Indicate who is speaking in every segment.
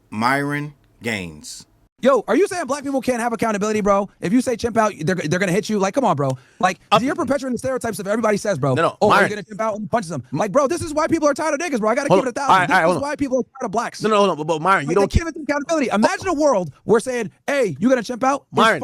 Speaker 1: Myron Gains.
Speaker 2: Yo, are you saying black people can't have accountability, bro? If you say chimp out, they're gonna hit you. Like, come on, bro. Like, you're perpetuating the stereotypes of everybody says, bro.
Speaker 3: No,
Speaker 2: oh,
Speaker 3: Myron,
Speaker 2: you're gonna chimp out and punch them. Like, bro, this is why people are tired of niggas, bro. I gotta keep it 1,000. This is why people are tired of blacks.
Speaker 3: No, but Myron, you don't
Speaker 2: give it accountability. Imagine a world where saying, hey, you gonna chimp out?
Speaker 3: Myron,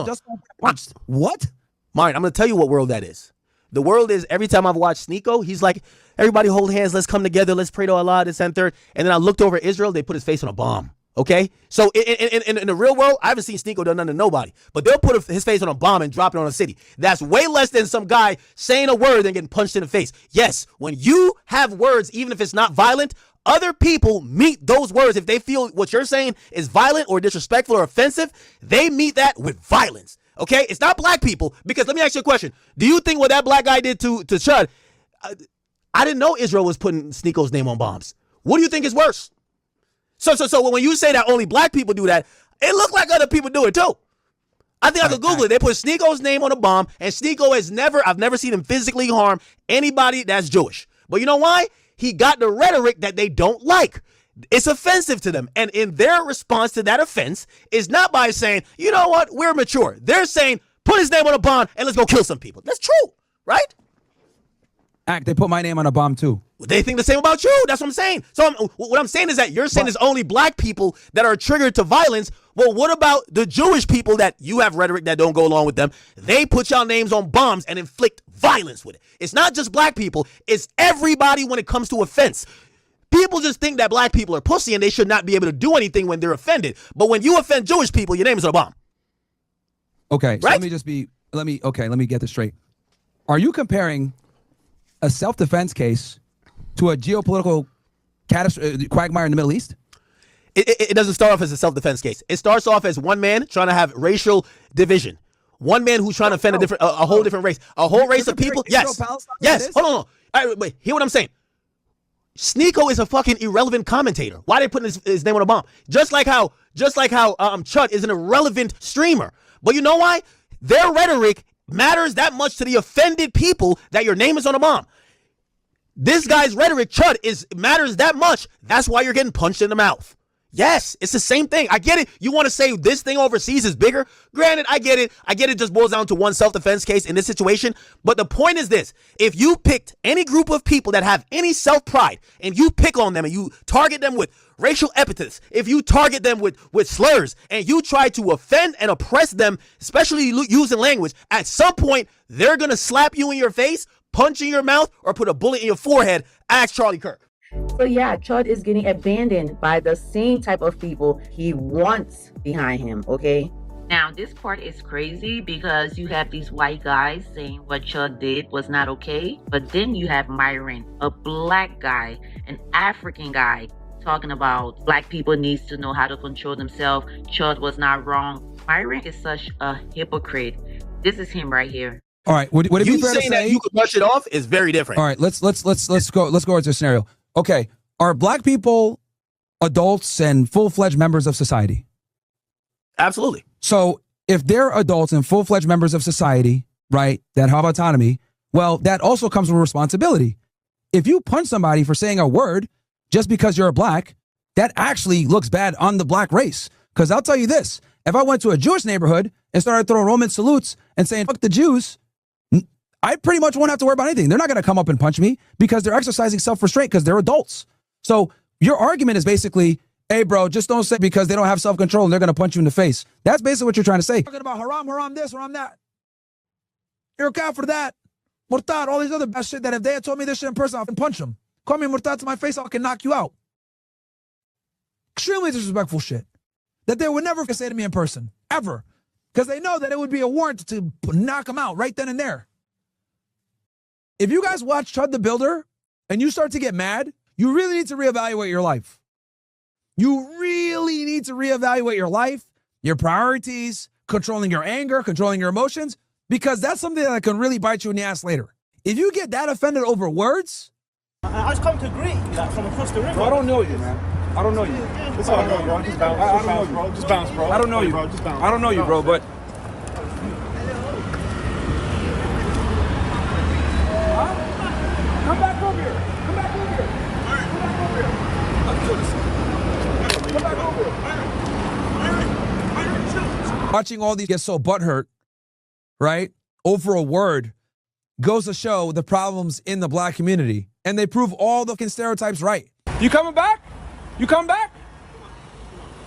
Speaker 2: just punched. What?
Speaker 3: Myron, I'm gonna tell you what world that is. The world is, every time I've watched Sneeko, he's like, everybody hold hands, let's come together, let's pray to Allah, this and third. And then I looked over Israel, they put his face on a bomb. Okay? So in the real world, I haven't seen Sneeko do nothing to nobody. But they'll put his face on a bomb and drop it on a city. That's way less than some guy saying a word and getting punched in the face. Yes, when you have words, even if it's not violent, other people meet those words. If they feel what you're saying is violent or disrespectful or offensive, they meet that with violence. Okay? It's not black people. Because let me ask you a question. Do you think what that black guy did to Chud, I didn't know Israel was putting Sneeko's name on bombs. What do you think is worse? So when you say that only black people do that, it looked like other people do it too. I think I could Google it. They put Sneeko's name on a bomb, and Sneeko I've never seen him physically harm anybody that's Jewish. But you know why? He got the rhetoric that they don't like. It's offensive to them. And in their response to that offense is not by saying, you know what, we're mature. They're saying, put his name on a bomb and let's go kill some people. That's true, right?
Speaker 2: They put my name on a bomb too.
Speaker 3: They think the same about you. That's what I'm saying. So what I'm saying is that you're saying it's only black people that are triggered to violence. Well, what about the Jewish people that you have rhetoric that don't go along with them? They put y'all names on bombs and inflict violence with it. It's not just black people. It's everybody when it comes to offense. People just think that black people are pussy and they should not be able to do anything when they're offended. But when you offend Jewish people, your name is on a bomb.
Speaker 2: Okay, so
Speaker 3: right?
Speaker 2: let me get this straight. Are you comparing a self-defense case to a geopolitical quagmire in the Middle East?
Speaker 3: It doesn't start off as a self-defense case. It starts off as one man trying to have racial division. One man who's trying to offend a whole different race. A whole race of people. Yes. Yes. Hold on. All right, wait. Hear what I'm saying. Sneeko is a fucking irrelevant commentator. Why are they putting his name on a bomb? Just like how Chud is an irrelevant streamer. But you know why? Their rhetoric matters that much to the offended people that your name is on a bomb. This guy's rhetoric, Chud, matters that much. That's why you're getting punched in the mouth. Yes, it's the same thing. I get it. You want to say this thing overseas is bigger? Granted, I get it. I get it just boils down to one self-defense case in this situation. But the point is this. If you picked any group of people that have any self-pride and you pick on them and you target them with racial epithets, if you target them with slurs and you try to offend and oppress them, especially using language, at some point, they're going to slap you in your face, punch in your mouth, or put a bullet in your forehead. Ask Charlie Kirk.
Speaker 4: So yeah, Chud is getting abandoned by the same type of people he wants behind him, okay?
Speaker 5: Now, this part is crazy because you have these white guys saying what Chud did was not okay, but then you have Myron, a black guy, an African guy, talking about black people needs to know how to control themselves. Chud was not wrong. Myron is such a hypocrite. This is him right here.
Speaker 2: All right, would it be fair to say
Speaker 3: that you could brush it off is very different.
Speaker 2: All right, let's go into a scenario. Okay, are black people adults and full-fledged members of society?
Speaker 3: Absolutely.
Speaker 2: So if they're adults and full-fledged members of society, right, that have autonomy, well, that also comes with responsibility. If you punch somebody for saying a word just because you're a black, that actually looks bad on the black race. Because I'll tell you this, if I went to a Jewish neighborhood and started throwing Roman salutes and saying, fuck the Jews, I pretty much won't have to worry about anything. They're not going to come up and punch me because they're exercising self-restraint because they're adults. So your argument is basically, hey, bro, just don't say because they don't have self-control and they're going to punch you in the face. That's basically what you're trying to say. Talking about haram this, haram that. You're a kafir for that. Murtad, all these other bad shit that if they had told me this shit in person, I can punch them. Call me murtad to my face, I can knock you out. Extremely disrespectful shit that they would never say to me in person, ever. Because they know that it would be a warrant to knock them out right then and there. If you guys watch Chud the Builder and you start to get mad, you really need to reevaluate your life. You really need to reevaluate your life, your priorities, controlling your anger, controlling your emotions, because that's something that can really bite you in the ass later. If you get that offended over words...
Speaker 6: I just come to greet you, like, from across the river.
Speaker 7: Bro, I don't know you, man. I don't know you.
Speaker 6: It's all good, bro. Just bounce.
Speaker 7: I don't know you,
Speaker 6: bro. Just bounce, bro.
Speaker 7: I don't know you.
Speaker 6: Bro. Just bounce.
Speaker 7: I don't know you, bro, but... Come back over here. Come back over here. Come back over here.
Speaker 2: watching all these get so butthurt, right, over a word goes to show the problems in the black community. And they prove all the fucking stereotypes right.
Speaker 7: You coming back? You come back?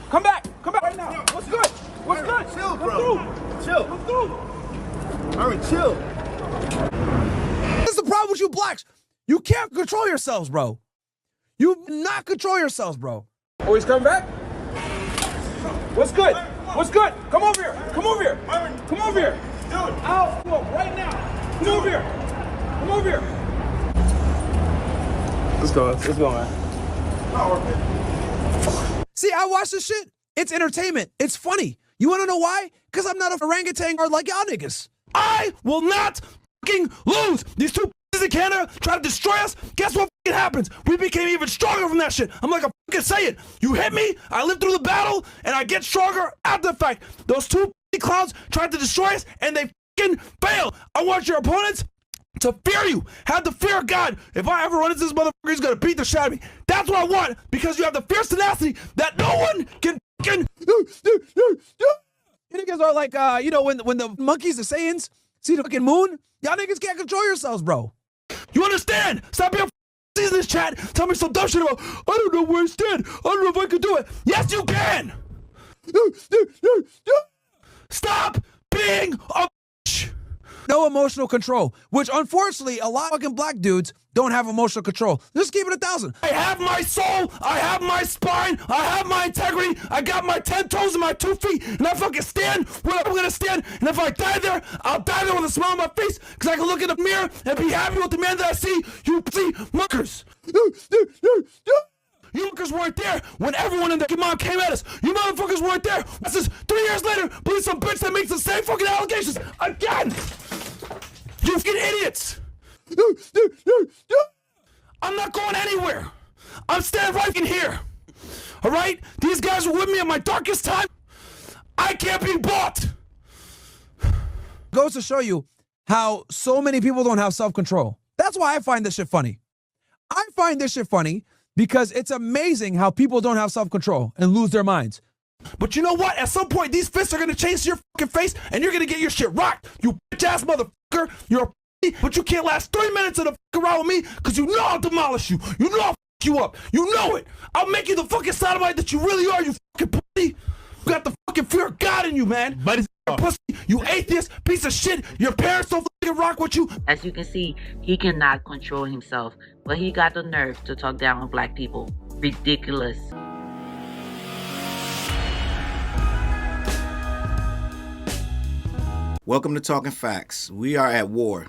Speaker 7: Come back. Come back right now. What's good? What's good?
Speaker 6: Chill,
Speaker 7: Come
Speaker 6: bro.
Speaker 7: through.
Speaker 6: Chill.
Speaker 7: Come through.
Speaker 6: Myron, chill.
Speaker 2: This is the problem with you blacks. You can't control yourselves, bro. You not control yourselves, bro.
Speaker 7: Oh, he's coming back? What's good? What's good? Come over here. Come over here. Come over here.
Speaker 6: Dude.
Speaker 7: I'll smoke right now. Come over here. Come over here. Let's go. Let's go, man.
Speaker 2: See, I watch this shit. It's entertainment. It's funny. You want to know why? Because I'm not a orangutan or like y'all niggas. I will not fucking lose. These two pieces in Canada try to destroy us. Guess what fucking happens? We became even stronger from that shit. I'm like a fucking say it. You hit me, I live through the battle, and I get stronger after the fact. Those two clowns tried to destroy us, and they fucking fail. I want your opponents to fear you. Have the fear of God. If I ever run into this motherfucker, he's gonna beat the shit out of me. That's what I want, because you have the fierce tenacity that no one can fucking. You niggas are like, when the monkeys, the Saiyans, see the fucking moon, y'all niggas can't control yourselves, bro. You understand? Stop being in this chat. Tell me some dumb shit about, I don't know where I stand. I don't know if I can do it. Yes, you can. Stop being a bitch. No emotional control, which unfortunately a lot of fucking black dudes don't have emotional control. Just keep it 1,000. I have my soul, I have my spine, I have my integrity, I got my 10 toes and my 2 feet, and I fucking stand where I'm gonna stand, and if I die there, I'll die there with a smile on my face, because I can look in the mirror and be happy with the man that I see. You see, muckers. You motherfuckers weren't there when everyone in the mom came at us. You motherfuckers weren't there. This is 3 years later, believe some bitch that makes the same fucking allegations again. You fucking idiots. I'm not going anywhere. I'm standing right in here. All right? These guys were with me at my darkest time. I can't be bought. Goes to show you how so many people don't have self-control. That's why I find this shit funny. I find this shit funny because it's amazing how people don't have self-control and lose their minds. But you know what? At some point, these fists are going to change your fucking face and you're going to get your shit rocked. You bitch-ass motherfucker. You're a but you can't last 3 minutes in the fucking around with me because you know I'll demolish you. You know I'll fuck you up. You know it. I'll make you the fucking sodomite that you really are, you fucking pussy. You got the fucking fear of God in you, man. But pussy, you atheist piece of shit. Your parents don't fucking rock with you.
Speaker 5: As you can see, he cannot control himself, but he got the nerve to talk down on black people. Ridiculous.
Speaker 1: Welcome to Talking Facts. We are at war.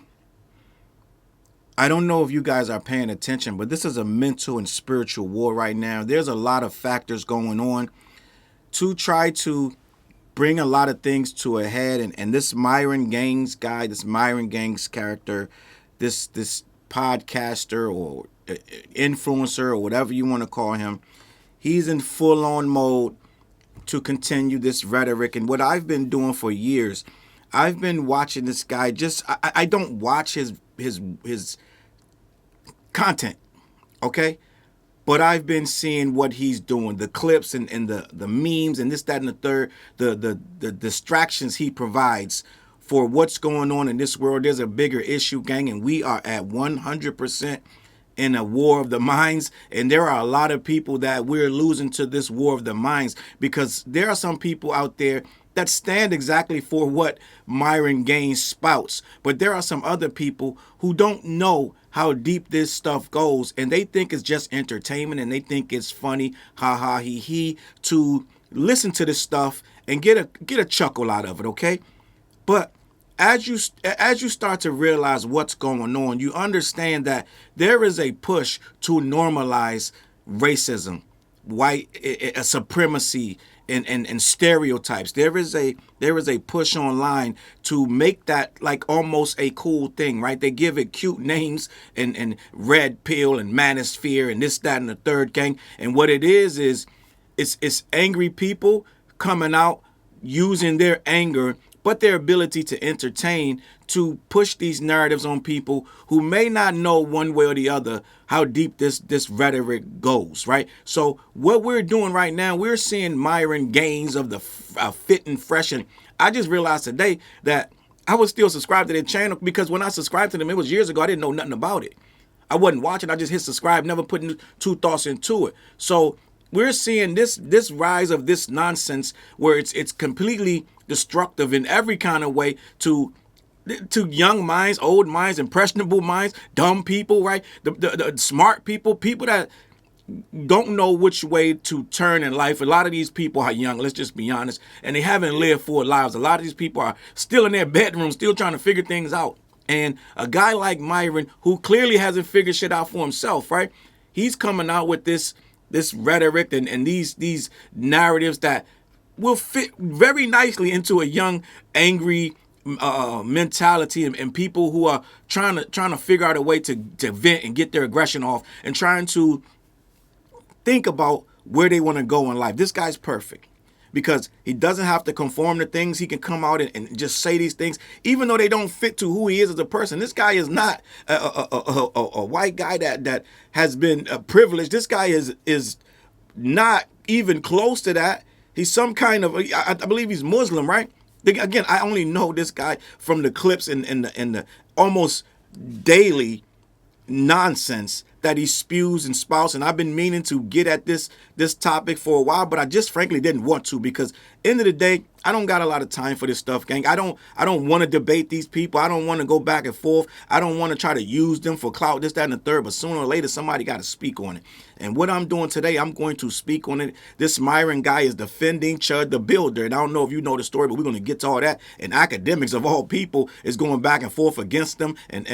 Speaker 1: I don't know if you guys are paying attention, but this is a mental and spiritual war right now. There's a lot of factors going on to try to bring a lot of things to a head. And this Myron Gains guy, this Myron Gains character, this podcaster or influencer or whatever you want to call him, he's in full-on mode to continue this rhetoric. And what I've been doing for years, I've been watching this guy. I don't watch his content, okay? But I've been seeing what he's doing, the clips and the memes and this, that, and the third, the distractions he provides for what's going on in this world. There's a bigger issue, gang, and we are at 100% in a war of the minds. And there are a lot of people that we're losing to this war of the minds because there are some people out there that stand exactly for what Myron Gains spouts. But there are some other people who don't know how deep this stuff goes, and they think it's just entertainment, and they think it's funny, ha ha he he, to listen to this stuff and get a chuckle out of it, okay? But as you start to realize what's going on, you understand that there is a push to normalize racism, white supremacy, and stereotypes. There is a push online to make that like almost a cool thing, right? They give it cute names and red pill and manosphere and this, that, and the third, gang. And what it is it's angry people coming out using their anger but their ability to entertain, to push these narratives on people who may not know one way or the other how deep this rhetoric goes, right? So what we're doing right now, we're seeing Myron Gains of the Fit and Fresh, and I just realized today that I was still subscribed to their channel, because when I subscribed to them, it was years ago. I didn't know nothing about it. I wasn't watching. I just hit subscribe, never putting two thoughts into it. So we're seeing this rise of this nonsense where it's completely destructive in every kind of way to young minds, old minds, impressionable minds, dumb people, right? The smart people, people that don't know which way to turn in life. A lot of these people are young, let's just be honest, and they haven't lived full lives. A lot of these people are still in their bedroom, still trying to figure things out. And a guy like Myron, who clearly hasn't figured shit out for himself, right? He's coming out with this rhetoric and these narratives that will fit very nicely into a young, angry mentality and people who are trying to figure out a way to vent and get their aggression off and trying to think about where they want to go in life. This guy's perfect because he doesn't have to conform to things. He can come out and just say these things, even though they don't fit to who he is as a person. This guy is not a white guy that has been privileged. This guy is not even close to that. He's some kind of, I believe he's Muslim, right? Again, I only know this guy from the clips and the almost daily nonsense that he spews and spouts, and I've been meaning to get at this topic for a while, but I just frankly didn't want to, because end of the day, I don't got a lot of time for this stuff, gang. I don't want to debate these people. I don't want to go back and forth. I don't want to try to use them for clout, this, that, and the third, but sooner or later, somebody got to speak on it. And what I'm doing today, I'm going to speak on it. This Myron guy is defending Chud the Builder, and I don't know if you know the story, but we're going to get to all that. And Akademiks, of all people, is going back and forth against them, and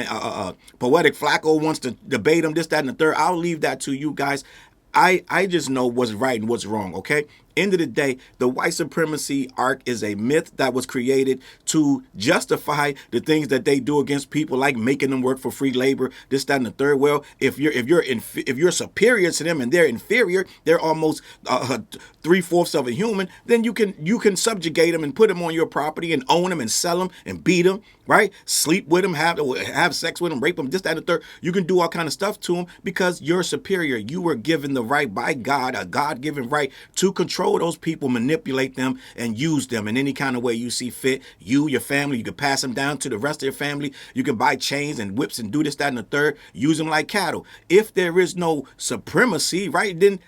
Speaker 1: Poetic Flacco wants to debate him, this, that, and the third. I'll leave that to you guys. I just know what's right and what's wrong, okay? End of the day, the white supremacy arc is a myth that was created to justify the things that they do against people, like making them work for free labor, this, that, and the third. Well, if you're superior to them and they're inferior, they're almost 3/4 of a human, then you can subjugate them and put them on your property and own them and sell them and beat them, right? Sleep with them, have sex with them, rape them, this, that, and the third. You can do all kind of stuff to them because you're superior. You were given the right by God, a God-given right to control those people, manipulate them, and use them in any kind of way you see fit. Your family, you can pass them down to the rest of your family. You can buy chains and whips and do this, that, and the third. Use them like cattle. If there is no supremacy, right, then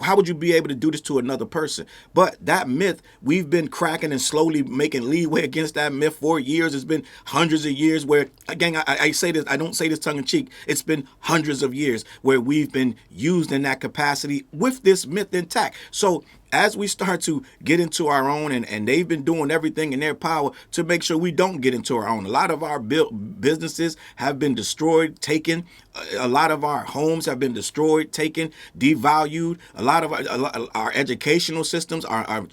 Speaker 1: how would you be able to do this to another person? But that myth, we've been cracking and slowly making leeway against that myth for years. It's been hundreds of years where, again, I say this, I don't say this tongue in cheek. It's been hundreds of years where we've been used in that capacity with this myth intact. So as we start to get into our own, and they've been doing everything in their power to make sure we don't get into our own. A lot of our businesses have been destroyed, taken. A lot of our homes have been destroyed, taken, devalued. A lot of our educational systems are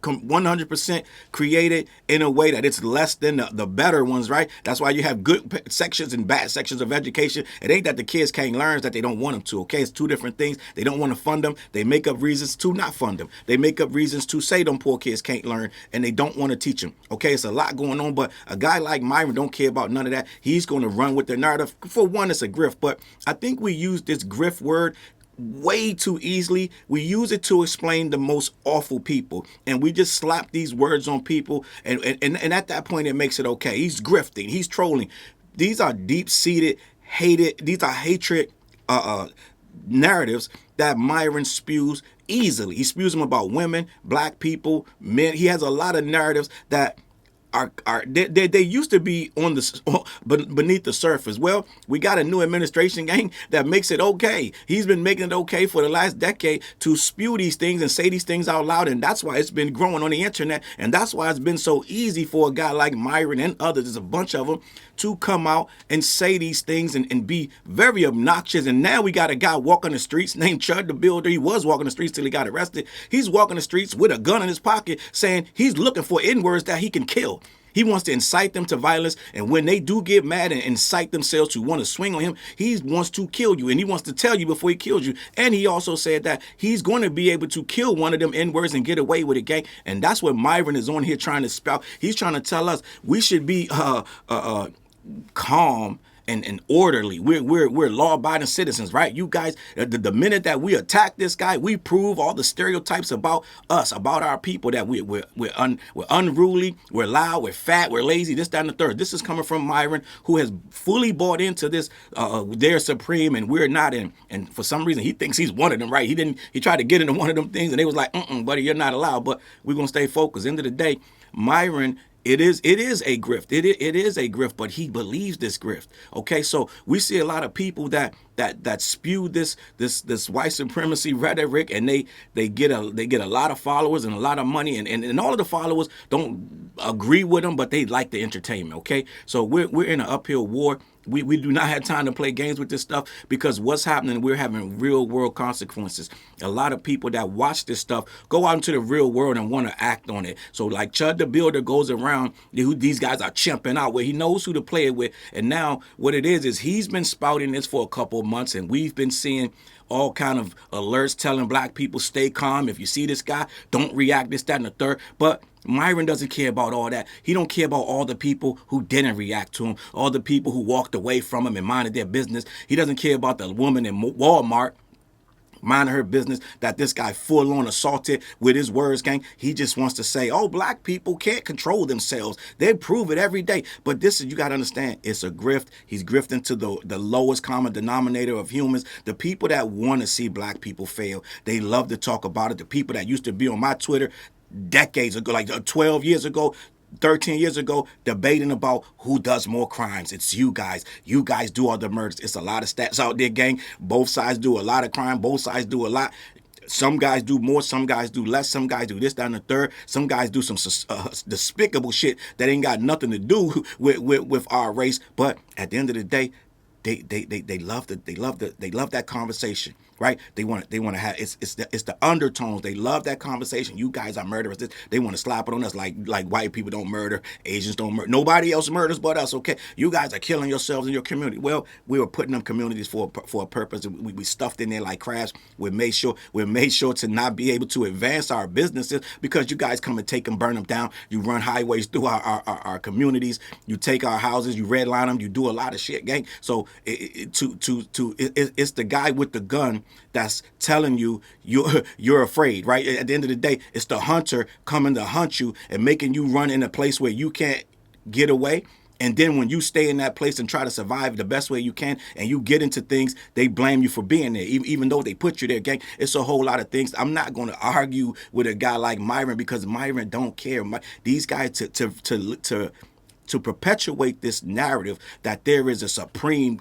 Speaker 1: 100% created in a way that it's less than the better ones, right? That's why you have good sections and bad sections of education. It ain't that the kids can't learn, it's that they don't want them to, okay? It's two different things. They don't want to fund them. They make up reasons to not fund them. They make up reasons to say them poor kids can't learn, and they don't want to teach them, okay? It's a lot going on, but a guy like Myron don't care about none of that. He's going to run with their narrative. For one, it's a grift, but I think we use this grift word way too easily. We use it to explain the most awful people, and we just slap these words on people, and at that point it makes it okay. He's grifting, he's trolling. These are deep-seated hatred narratives that Myron spews easily. He spews them about women, black people, men. He has a lot of narratives that they used to be on beneath the surface. Well, we got a new administration, gang, that makes it okay. He's been making it okay for the last decade to spew these things and say these things out loud, and that's why it's been growing on the internet, and that's why it's been so easy for a guy like Myron and others, there's a bunch of them, to come out and say these things and be very obnoxious. And now we got a guy walking the streets named Chud the Builder. He was walking the streets till he got arrested. He's walking the streets with a gun in his pocket saying he's looking for N-words that he can kill. He wants to incite them to violence, and when they do get mad and incite themselves to want to swing on him, he wants to kill you, and he wants to tell you before he kills you. And he also said that he's going to be able to kill one of them N-words and get away with it, gang. And that's what Myron is on here trying to spout. He's trying to tell us we should be calm and orderly. We're law-abiding citizens, right? You guys, the minute that we attack this guy, we prove all the stereotypes about us, about our people, that we're unruly, we're loud, we're fat, we're lazy, this, that, and the third. This is coming from Myron, who has fully bought into this. They're supreme and we're not. And for some reason, he thinks he's one of them, right? He tried to get into one of them things, and they was like, buddy, you're not allowed. But we're gonna stay focused. End of the day, Myron. It is a grift. It is a grift, but he believes this grift. Okay, so we see a lot of people that spew this white supremacy rhetoric, and they get a lot of followers and a lot of money, and all of the followers don't agree with them, but they like the entertainment. Okay, so we're in an uphill war. We do not have time to play games with this stuff, because what's happening, we're having real world consequences. A lot of people that watch this stuff go out into the real world and want to act on it. So like Chud the Builder goes around, these guys are chimping out where he knows who to play it with. And now what it is he's been spouting this for a couple of months, and we've been seeing all kind of alerts telling black people, stay calm. If you see this guy, don't react, this, that, and the third. But Myron doesn't care about all that. He don't care about all the people who didn't react to him, all the people who walked away from him and minded their business. He doesn't care about the woman in Walmart minding her business that this guy full on assaulted with his words, gang. He just wants to say, oh, black people can't control themselves. They prove it every day. But this is, you got to understand, it's a grift. He's grifting to the lowest common denominator of humans. The people that want to see black people fail, they love to talk about it. The people that used to be on my Twitter decades ago, like 12 years ago, 13 years ago, debating about who does more crimes. It's you guys. You guys do all the murders. It's a lot of stats out there, gang. Both sides do a lot of crime. Both sides do a lot. Some guys do more. Some guys do less. Some guys do this, that, and the third. Some guys do some despicable shit that ain't got nothing to do with our race. But at the end of the day, they love that conversation, right? They want to have it's the undertones. They love that conversation. You guys are murderers. They want to slap it on us like white people don't murder, Asians don't murder, nobody else murders but us. Okay, you guys are killing yourselves in your community. Well, we were putting them communities for a purpose. We stuffed in there like crabs. We made sure to not be able to advance our businesses because you guys come and take them, burn them down. You run highways through our communities. You take our houses. You redline them. You do a lot of shit, gang. So it's the guy with the gun that's telling you you're afraid, right? At the end of the day, it's the hunter coming to hunt you and making you run in a place where you can't get away. And then when you stay in that place and try to survive the best way you can and you get into things, they blame you for being there, even though they put you there, gang. It's a whole lot of things. I'm not going to argue with a guy like Myron because Myron don't care. These guys to perpetuate this narrative that there is a supreme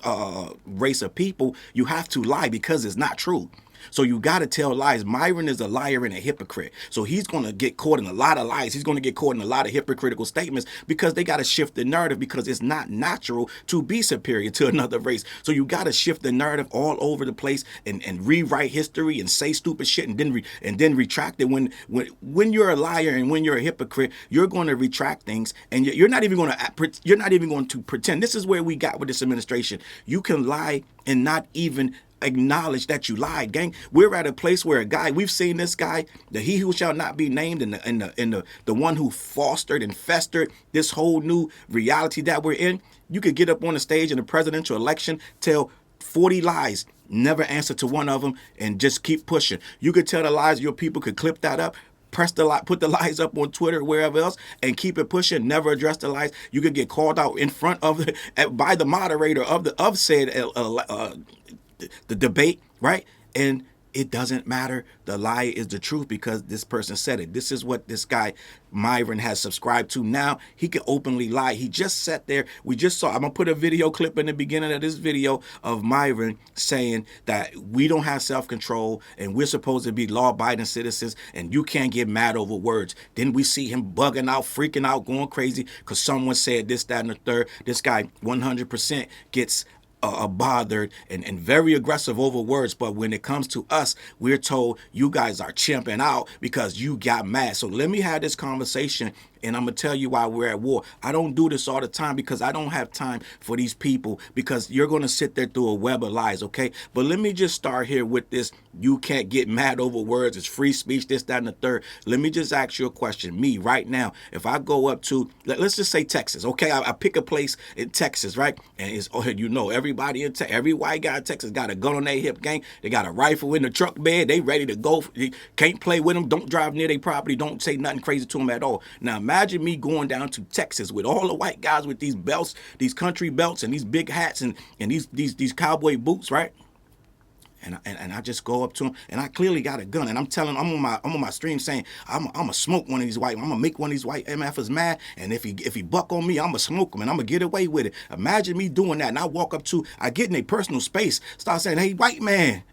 Speaker 1: race of people, you have to lie because it's not true. So you got to tell lies. Myron is a liar and a hypocrite. So he's going to get caught in a lot of lies. He's going to get caught in a lot of hypocritical statements because they got to shift the narrative because it's not natural to be superior to another race. So you got to shift the narrative all over the place and rewrite history and say stupid shit and then retract it. When you're a liar and when you're a hypocrite, you're going to retract things and you're not even going to pretend. This is where we got with this administration. You can lie and not even acknowledge that you lied, gang. We're at a place where a guy, we've seen this guy, the he who shall not be named, and the one who fostered and festered this whole new reality that we're in. You could get up on the stage in a presidential election, tell 40 lies, never answer to one of them, and just keep pushing. You could tell the lies, your people could clip that up, put the lies up on Twitter, wherever else, and keep it pushing. Never address the lies. You could get called out in front of by the moderator of said the debate, right? And it doesn't matter. The lie is the truth because this person said it. This is what this guy Myron has subscribed to. Now he can openly lie. He just sat there. We just saw, I'm gonna put a video clip in the beginning of this video of Myron saying that we don't have self-control and we're supposed to be law-abiding citizens and you can't get mad over words. Then we see him bugging out, freaking out, going crazy because someone said this, that, and the third. This guy 100% gets bothered and very aggressive over words, but when it comes to us, we're told you guys are chimping out because you got mad. So let me have this conversation And I'm going to tell you why we're at war. I don't do this all the time because I don't have time for these people, because you're going to sit there through a web of lies, okay? But let me just start here with this. You can't get mad over words. It's free speech, this, that, and the third. Let me just ask you a question. Me, right now, if I go up to, let's just say Texas, okay? I pick a place in Texas, right? And it's, you know, everybody in Texas, every white guy in Texas got a gun on their hip, gang. They got a rifle in the truck bed. They ready to go. You can't play with them. Don't drive near their property. Don't say nothing crazy to them at all. Now, imagine me going down to Texas with all the white guys with these belts, these country belts, and these big hats and these cowboy boots, right? And I just go up to him, and I clearly got a gun, and I'm telling him, I'm on my stream saying I'm gonna smoke one of these white, I'm gonna make one of these white MFers mad, and if he buck on me, I'm gonna smoke him, and I'm gonna get away with it. Imagine me doing that, and I walk up to, I get in a personal space, start saying, hey, white man,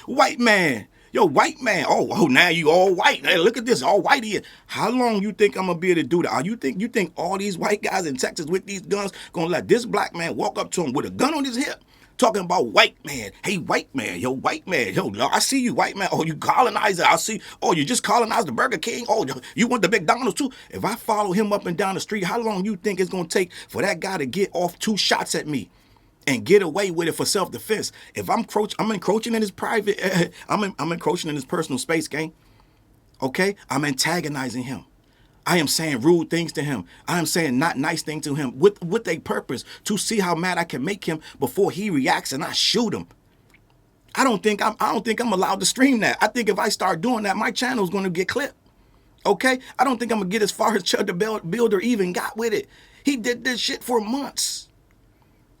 Speaker 1: white man. Yo, white man. Oh, now you all white. Hey, look at this, all white here. How long you think I'm gonna be able to do that? You think all these white guys in Texas with these guns gonna let this black man walk up to him with a gun on his hip? Talking about white man. Hey, white man. Yo, white man. Yo, I see you, white man. Oh, you colonizer. I see. Oh, you just colonized the Burger King. Oh, you want the McDonald's too? If I follow him up and down the street, how long you think it's going to take for that guy to get off 2 shots at me and get away with it for self-defense? If I'm encroaching in his private, I'm encroaching in his personal space, gang. Okay? I'm antagonizing him. I am saying rude things to him. I am saying not nice things to him with a purpose to see how mad I can make him before he reacts and I shoot him. I don't think I'm allowed to stream that. I think if I start doing that, my channel is going to get clipped. Okay? I don't think I'm going to get as far as Chud the Builder even got with it. He did this shit for months.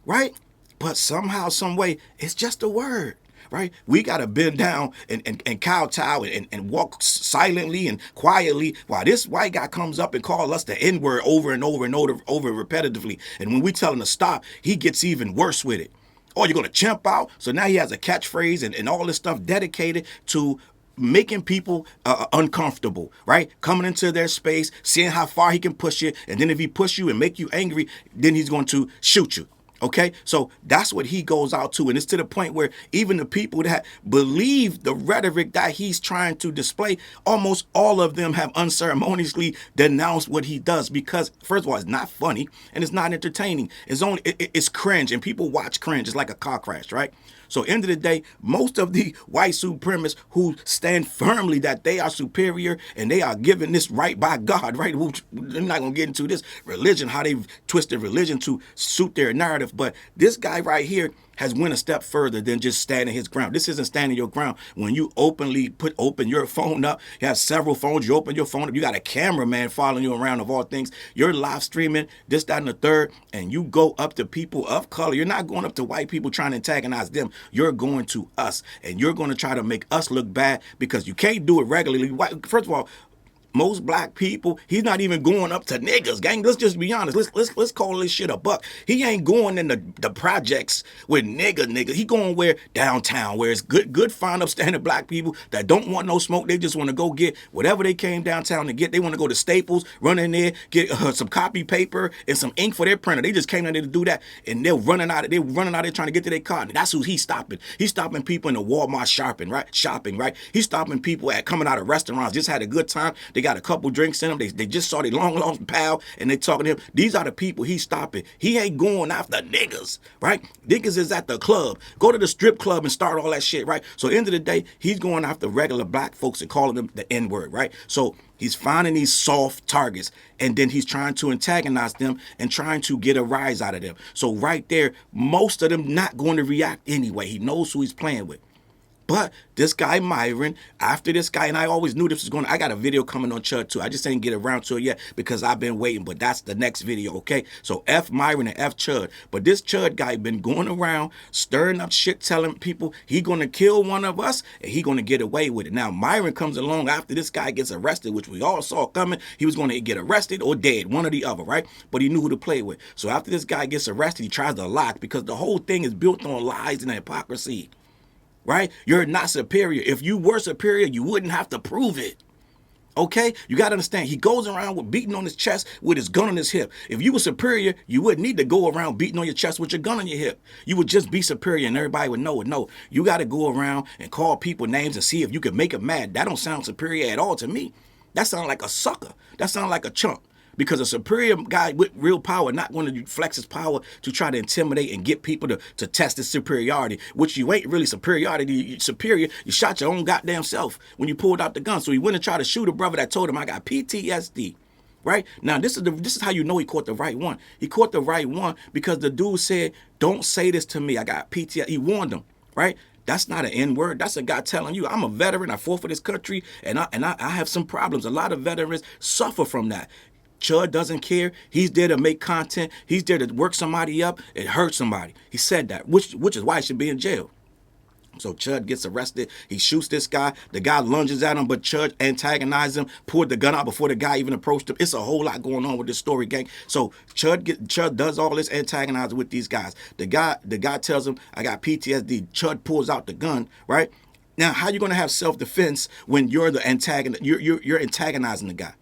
Speaker 1: Right? But somehow, some way, it's just a word. Right? We got to bend down and kowtow and walk silently and quietly while this white guy comes up and calls us the N-word over and over and over repetitively. And when we tell him to stop, he gets even worse with it. Oh, you're going to chimp out? So now he has a catchphrase and all this stuff dedicated to making people uncomfortable, right? Coming into their space, seeing how far he can push you. And then if he push you and make you angry, then he's going to shoot you. Okay, so that's what he goes out to. And it's to the point where even the people that believe the rhetoric that he's trying to display, almost all of them have unceremoniously denounced what he does because, first of all, it's not funny and it's not entertaining. It's cringe, and people watch cringe. It's like a car crash, right? So end of the day, most of the white supremacists who stand firmly that they are superior and they are given this right by God, right? They're not going to get into this religion, how they've twisted religion to suit their narrative. But this guy right here has went a step further than just standing his ground. This isn't standing your ground. When you open your phone up, you have several phones, you open your phone up, you got a cameraman following you around of all things. You're live streaming, this, that, and the third, and you go up to people of color. You're not going up to white people trying to antagonize them. You're going to us, and you're going to try to make us look bad because you can't do it regularly. First of all, most black people, he's not even going up to niggas, gang. Let's just be honest. Let's call this shit a buck. He ain't going in the projects with niggas. He going where downtown, where it's good, fine, upstanding black people that don't want no smoke. They just want to go get whatever they came downtown to get. They want to go to Staples, run in there, get some copy paper and some ink for their printer. They just came down there to do that, and they're running out there trying to get to their car. And that's who he's stopping. He's stopping people in the Walmart shopping, right? He's stopping people at coming out of restaurants, just had a good time. They got a couple drinks in them. They just saw their long lost pal and they talking to him. These are the people he's stopping. He ain't going after niggas, right? Niggas is at the club. Go to the strip club and start all that shit, right? So at the end of the day, he's going after regular black folks and calling them the N-word, right? So he's finding these soft targets and then he's trying to antagonize them and trying to get a rise out of them. So right there, most of them not going to react anyway. He knows who he's playing with. But this guy, Myron, after this guy, and I always knew this was going to, I got a video coming on Chud too. I just didn't get around to it yet because I've been waiting, but that's the next video, okay? So F Myron and F Chud. But this Chud guy been going around, stirring up shit, telling people he going to kill one of us and he going to get away with it. Now, Myron comes along after this guy gets arrested, which we all saw coming. He was going to get arrested or dead, one or the other, right? But he knew who to play with. So after this guy gets arrested, he tries to lie because the whole thing is built on lies and hypocrisy. Right? You're not superior. If you were superior, you wouldn't have to prove it. Okay? You got to understand. He goes around with beating on his chest with his gun on his hip. If you were superior, you wouldn't need to go around beating on your chest with your gun on your hip. You would just be superior and everybody would know it. No, you got to go around and call people names and see if you can make them mad. That don't sound superior at all to me. That sounds like a sucker. That sounds like a chump. Because a superior guy with real power not going to flex his power to try to intimidate and get people to test his superiority, which you ain't really superiority. You superior. You shot your own goddamn self when you pulled out the gun. So he went and tried to shoot a brother that told him, I got PTSD. Right? Now, this is how you know he caught the right one. He caught the right one because the dude said, don't say this to me. I got PTSD. He warned him. Right? That's not an N-word. That's a guy telling you, I'm a veteran. I fought for this country, and I have some problems. A lot of veterans suffer from that. Chud doesn't care. He's there to make content. He's there to work somebody up and hurt somebody. He said that, which is why he should be in jail. So Chud gets arrested. He shoots this guy. The guy lunges at him, but Chud antagonized him, pulled the gun out before the guy even approached him. It's a whole lot going on with this story, gang. So Chud does all this antagonizing with these guys. The guy tells him, I got PTSD. Chud pulls out the gun, right? Now, how you gonna have self-defense when you're the antagonist? You're antagonizing the guy.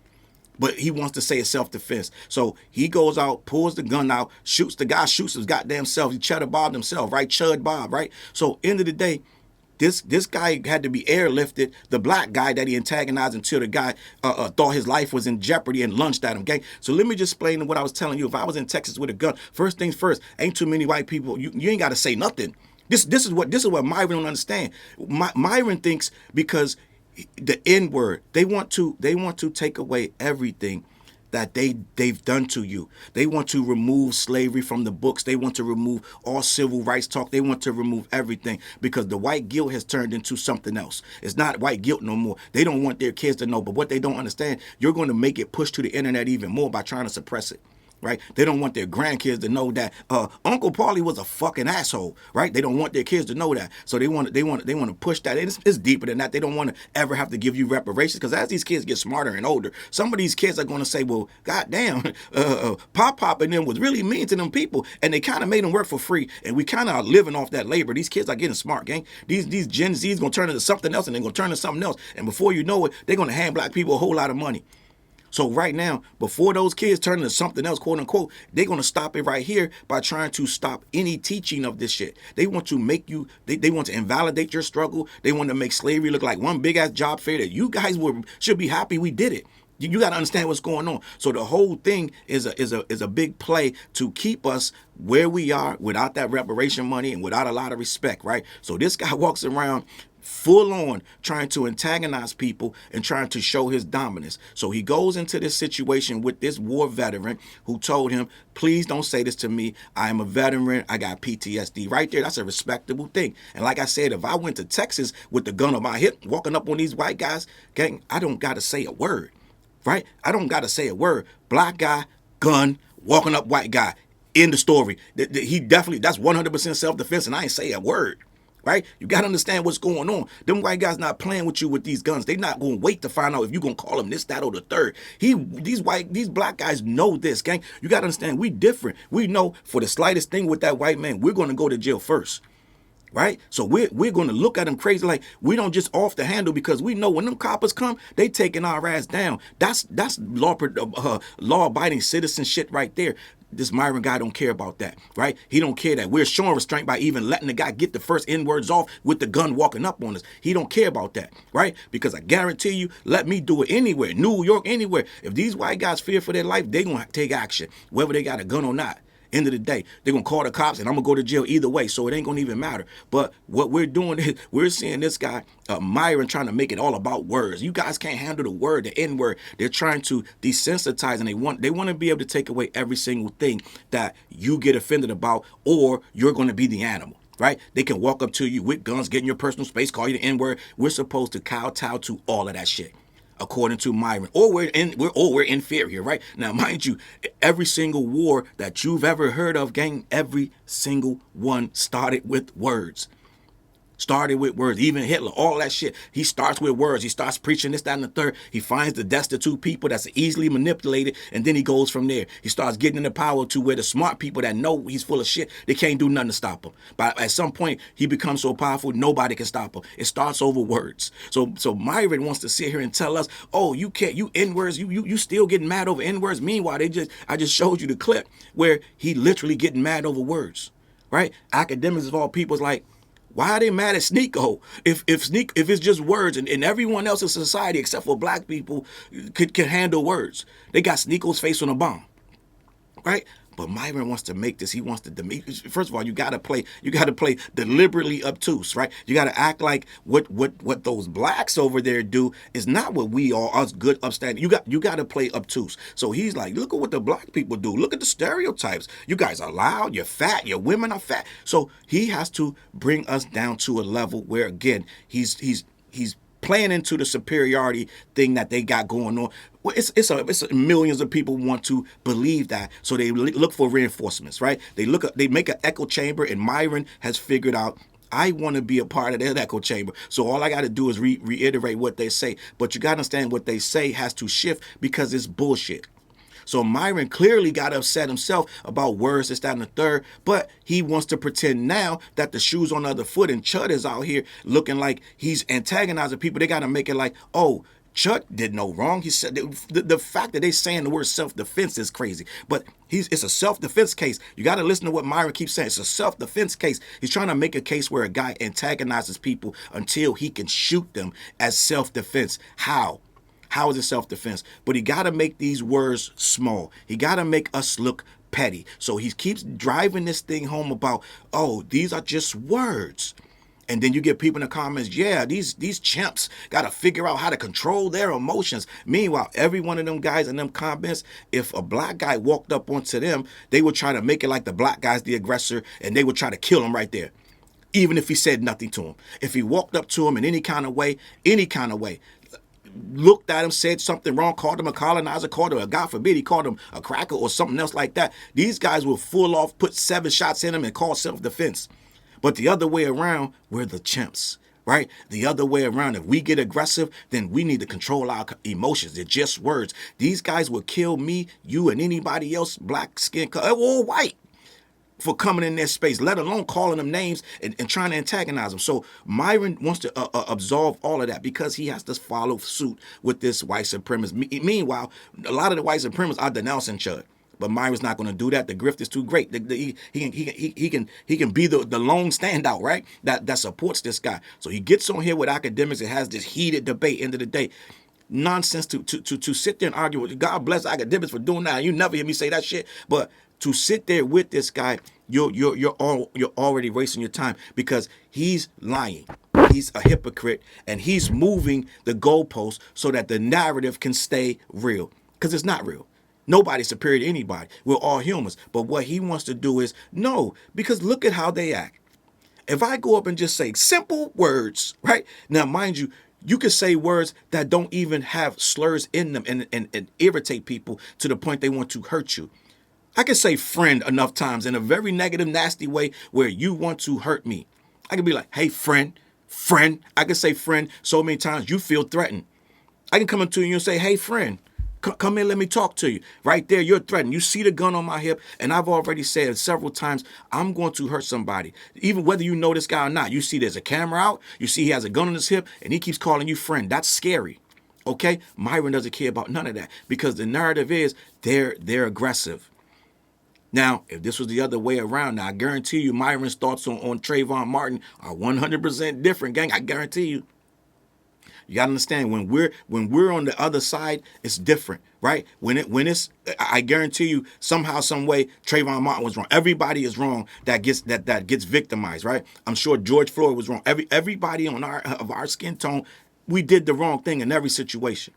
Speaker 1: But he wants to say it's self-defense. So he goes out, pulls the gun out, shoots the guy, shoots his goddamn self. He cheddar bobbed himself, right? Chud Bob, right? So end of the day, this guy had to be airlifted, the black guy that he antagonized until the guy thought his life was in jeopardy and lunged at him, gang. So let me just explain what I was telling you. If I was in Texas with a gun, first things first, ain't too many white people. You ain't got to say nothing. This is what Myron don't understand. Myron thinks because the N-word, they want to take away everything that they've done to you. They want to remove slavery from the books. They want to remove all civil rights talk. They want to remove everything because the white guilt has turned into something else. It's not white guilt no more. They don't want their kids to know, but what they don't understand, you're going to make it push to the internet even more by trying to suppress it. Right? They don't want their grandkids to know that Uncle Paulie was a fucking asshole, right? They don't want their kids to know that. So they want to push that. It's deeper than that. They don't want to ever have to give you reparations because as these kids get smarter and older, some of these kids are going to say, well, goddamn, Pop and them was really mean to them people and they kind of made them work for free and we kind of are living off that labor. These kids are getting smart, gang. These Gen Z's going to turn into something else and they're going to turn into something else. And before you know it, they're going to hand black people a whole lot of money. So right now, before those kids turn into something else, quote unquote, they're going to stop it right here by trying to stop any teaching of this shit. They want to make you, they want to invalidate your struggle. They want to make slavery look like one big ass job fair that you guys should be happy we did it. You got to understand what's going on. So the whole thing is a big play to keep us where we are without that reparation money and without a lot of respect, right? So this guy walks around full on trying to antagonize people and trying to show his dominance. So he goes into this situation with this war veteran who told him, please don't say this to me. I am a veteran. I got PTSD. Right there, that's a respectable thing. And like I said, if I went to Texas with the gun on my hip, walking up on these white guys, gang, I don't got to say a word, right? I don't got to say a word. Black guy, gun, walking up white guy. In the story. He definitely, that's 100% self-defense and I ain't say a word. Right? You got to understand what's going on. Them white guys not playing with you with these guns. They not going to wait to find out if you're going to call them this, that, or the third. These black guys know this, gang. You got to understand, we different. We know for the slightest thing with that white man, we're going to go to jail first. Right? So we're going to look at them crazy like we don't just off the handle because we know when them coppers come, they taking our ass down. That's law-abiding citizen shit right there. This Myron guy don't care about that, right? He don't care that we're showing restraint by even letting the guy get the first N-words off with the gun walking up on us. He don't care about that, right? Because I guarantee you, let me do it anywhere, New York, anywhere. If these white guys fear for their life, they gonna take action, whether they got a gun or not. End of the day, they're going to call the cops and I'm going to go to jail either way. So it ain't going to even matter. But what we're doing is we're seeing this guy, Myron, trying to make it all about words. You guys can't handle the word, the N word. They're trying to desensitize and they want to be able to take away every single thing that you get offended about or you're going to be the animal. Right? They can walk up to you with guns, get in your personal space, call you the N word. We're supposed to kowtow to all of that shit. According to Myron, or we're inferior, right? Now, mind you, every single war that you've ever heard of, gang, every single one started with words. Started with words. Even Hitler, all that shit. He starts with words. He starts preaching this, that, and the third. He finds the destitute people that's easily manipulated, and then he goes from there. He starts getting into power to where the smart people that know he's full of shit, they can't do nothing to stop him. But at some point, he becomes so powerful, nobody can stop him. It starts over words. So Myron wants to sit here and tell us, oh, you can't, you N-words, you still getting mad over N-words. Meanwhile, I just showed you the clip where he literally getting mad over words, right? Academics of all people is like, Why are they mad at Sneeko? If it's just words and everyone else in society except for black people can handle words. They got Sneeko's face on a bomb. Right? But Myron wants to make this. He wants to. First of all, you gotta play deliberately obtuse, right? You gotta act like what those blacks over there do is not what we are, us good upstanding. You gotta play obtuse. So he's like, look at what the black people do. Look at the stereotypes. You guys are loud. You're fat. Your women are fat. So he has to bring us down to a level where again he's playing into the superiority thing that they got going on. Well, it's millions of people want to believe that, so they look for reinforcements, right? They make an echo chamber, and Myron has figured out, I want to be a part of that echo chamber. So all I got to do is reiterate what they say. But you got to understand what they say has to shift because it's bullshit. So Myron clearly got upset himself about words, this, that, and the third, but he wants to pretend now that the shoe's on the other foot and Chud is out here looking like he's antagonizing people. They got to make it like, oh, Chud did no wrong. He said the fact that they saying the word self-defense is crazy, but it's a self-defense case. You got to listen to what Myron keeps saying. It's a self-defense case. He's trying to make a case where a guy antagonizes people until he can shoot them as self-defense. How? How is it self-defense? But he got to make these words small. He got to make us look petty. So he keeps driving this thing home about, oh, these are just words. And then you get people in the comments, yeah, these chimps got to figure out how to control their emotions. Meanwhile, every one of them guys in them comments, if a black guy walked up onto them, they would try to make it like the black guy's the aggressor, and they would try to kill him right there, even if he said nothing to him. If he walked up to him in any kind of way, looked at him, said something wrong, called him a colonizer, called him, God forbid, he called him a cracker or something else like that, these guys will full off, put 7 shots in him and call self-defense. But the other way around, we're the chimps, right? The other way around, if we get aggressive, then we need to control our emotions. They're just words. These guys will kill me, you, and anybody else, black skin color, or white, for coming in their space, let alone calling them names and trying to antagonize them. So Myron wants to absolve all of that because he has to follow suit with this white supremacist. Meanwhile, a lot of the white supremacists are denouncing Chud. But Myron's not going to do that. The grift is too great. He can be the lone standout, right? That supports this guy. So he gets on here with Akademiks and has this heated debate. End of the day, nonsense to sit there and argue with. God bless Akademiks for doing that. You never hear me say that shit. But to sit there with this guy, you're already wasting your time because he's lying. He's a hypocrite and he's moving the goalposts so that the narrative can stay real because it's not real. Nobody's superior to anybody. We're all humans. But what he wants to do is, no, because look at how they act. If I go up and just say simple words, right? Now, mind you, you can say words that don't even have slurs in them and irritate people to the point they want to hurt you. I can say friend enough times in a very negative, nasty way where you want to hurt me. I can be like, hey, friend. I can say friend so many times you feel threatened. I can come up to you and say, hey, friend. Come in, let me talk to you. Right there, you're threatened. You see the gun on my hip, and I've already said several times, I'm going to hurt somebody. Even whether you know this guy or not, you see there's a camera out, you see he has a gun on his hip, and he keeps calling you friend. That's scary, okay? Myron doesn't care about none of that because the narrative is they're aggressive. Now, if this was the other way around, now I guarantee you Myron's thoughts on Trayvon Martin are 100% different, gang. I guarantee you. You gotta understand when we're on the other side, it's different, right? When it's, I guarantee you, somehow, some way, Trayvon Martin was wrong. Everybody is wrong that gets victimized, right? I'm sure George Floyd was wrong. Everybody on our skin tone, we did the wrong thing in every situation.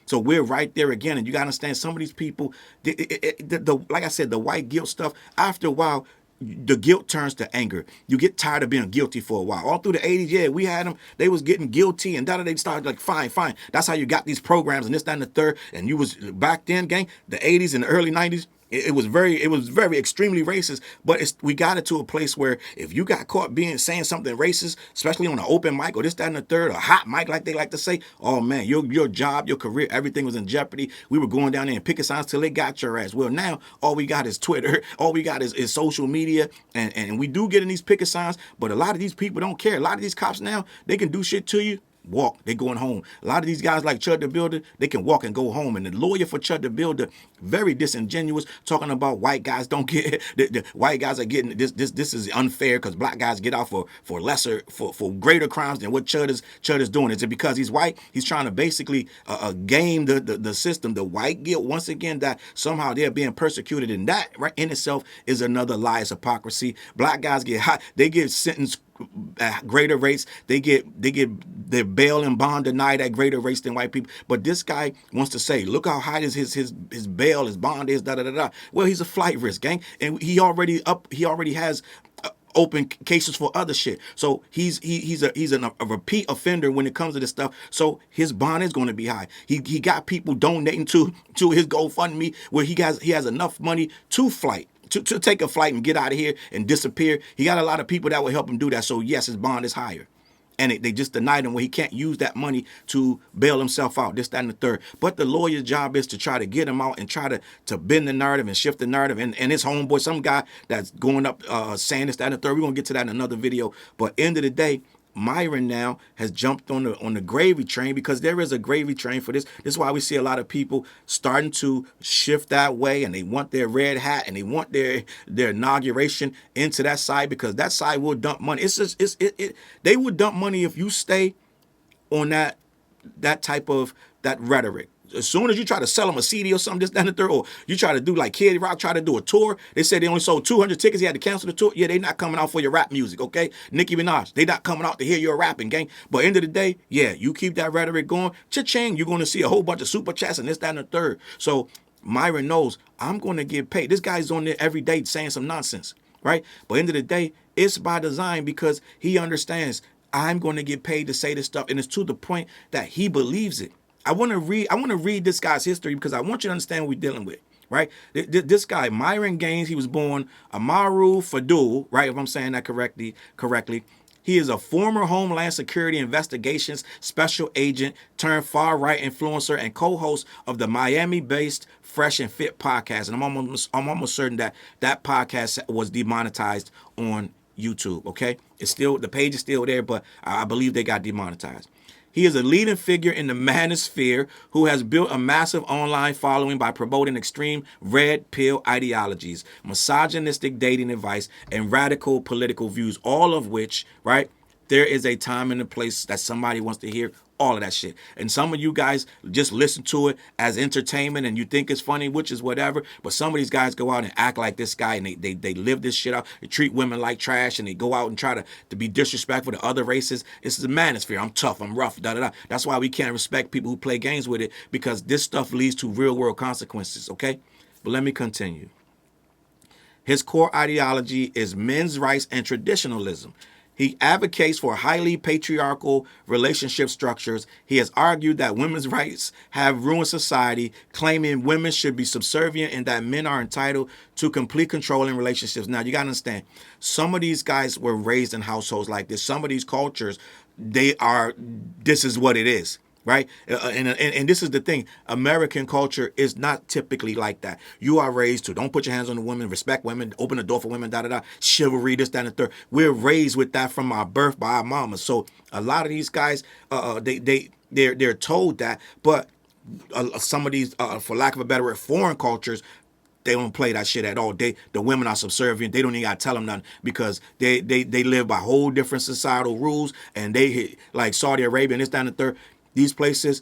Speaker 1: So we're right there again, and you gotta understand some of these people, like I said, the white guilt stuff. After a while, the guilt turns to anger. You get tired of being guilty for a while. All through the 80s, yeah, we had them. They was getting guilty, and they started like, fine. That's how you got these programs and this, that, and the third. And you was back then, gang, the 80s and the early 90s. It was very extremely racist, but we got it to a place where if you got caught saying something racist, especially on an open mic or this, that, and the third, a hot mic like they like to say, oh man, your job, your career, everything was in jeopardy. We were going down there and picking signs till they got your ass. Well, now all we got is Twitter, all we got is social media, and we do get in these picket signs, but a lot of these people don't care. A lot of these cops now, they can do shit to you walk. They going home. A lot of these guys like Chud the Builder, they can walk and go home. And the lawyer for Chud the Builder, very disingenuous, talking about white guys don't get the white guys are getting this is unfair because black guys get out for lesser for greater crimes than what Chud is doing. Is it because he's white? He's trying to basically game the system, the white guilt once again, that somehow they're being persecuted, and that right in itself is another lie. It's hypocrisy. Black guys get hot, they get sentenced at greater rates. They get their bail and bond denied at greater rates than white people. But this guy wants to say, look how high his bail, his bond is, da da da da. Well, he's a flight risk, gang, and he already has open cases for other shit. So he's a repeat offender when it comes to this stuff. So his bond is going to be high. He got people donating to his GoFundMe where he has enough money to flight. To take a flight and get out of here and disappear. He got a lot of people that will help him do that. So yes, his bond is higher. And they just denied him where he can't use that money to bail himself out, this, that, and the third. But the lawyer's job is to try to get him out and try to bend the narrative and shift the narrative. And his homeboy, some guy that's going up saying this, that, and the third. We're going to get to that in another video. But end of the day, Myron now has jumped on the gravy train, because there is a gravy train for this. This is why we see a lot of people starting to shift that way, and they want their red hat and they want their inauguration into that side, because that side will dump money. They will dump money if you stay on that type of that rhetoric. As soon as you try to sell them a CD or something, this, that, and the third, or you try to do like Kid Rock, try to do a tour. They said they only sold 200 tickets. He had to cancel the tour. Yeah, they not coming out for your rap music, okay? Nicki Minaj, they not coming out to hear your rapping, gang. But end of the day, yeah, you keep that rhetoric going, cha-ching, you're going to see a whole bunch of super chats and this, that, and the third. So Myron knows, I'm going to get paid. This guy's on there every day saying some nonsense, right? But end of the day, it's by design, because he understands I'm going to get paid to say this stuff. And it's to the point that he believes it. I want to read this guy's history, because I want you to understand what we're dealing with, right? This guy, Myron Gains, he was born Amaru Fadul, right? If I'm saying that correctly. He is a former Homeland Security Investigations Special Agent turned far-right influencer and co-host of the Miami-based Fresh and Fit podcast. And I'm almost certain that podcast was demonetized on YouTube, okay? The page is still there, but I believe they got demonetized. He is a leading figure in the manosphere who has built a massive online following by promoting extreme red pill ideologies, misogynistic dating advice, and radical political views, all of which, right, there is a time and a place that somebody wants to hear all of that shit. And some of you guys just listen to it as entertainment and you think it's funny, which is whatever. But some of these guys go out and act like this guy, and they live this shit out. They treat women like trash, and they go out and try to be disrespectful to other races. This is a manosphere. I'm tough. I'm rough. Da da da. That's why we can't respect people who play games with it, because this stuff leads to real world consequences. Okay, but let me continue. His core ideology is men's rights and traditionalism. He advocates for highly patriarchal relationship structures. He has argued that women's rights have ruined society, claiming women should be subservient and that men are entitled to complete control in relationships. Now, you got to understand, some of these guys were raised in households like this. Some of these cultures, this is what it is. Right? And this is the thing. American culture is not typically like that. You are raised to don't put your hands on the women, respect women, open the door for women, chivalry, this, that, and the third. We're raised with that from our birth by our mamas. So a lot of these guys, they're told that, but some of these, for lack of a better word, foreign cultures, they don't play that shit at all. The women are subservient. They don't even gotta tell them nothing, because they live by whole different societal rules, and they like Saudi Arabia and this, that, and the third. These places,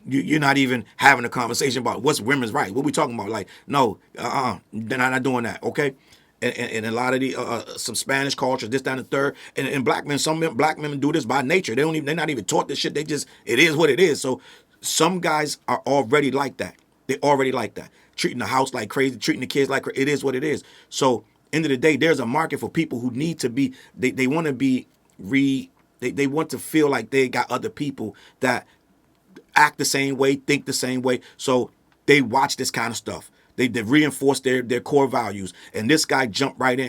Speaker 1: you're not even having a conversation about what's women's right. What we talking about? Like, no, they're not doing that, okay? And a lot of the some Spanish cultures, this, that, and the third, and black men, black men do this by nature. They're not even taught this shit. It is what it is. So some guys are already like that. They're already like that, treating the house like crazy, treating the kids like it is what it is. So end of the day, there's a market for people who need to be. They want to be They want to feel like they got other people that act the same way, think the same way. So they watch this kind of stuff. They reinforce their core values. And this guy jumped right in,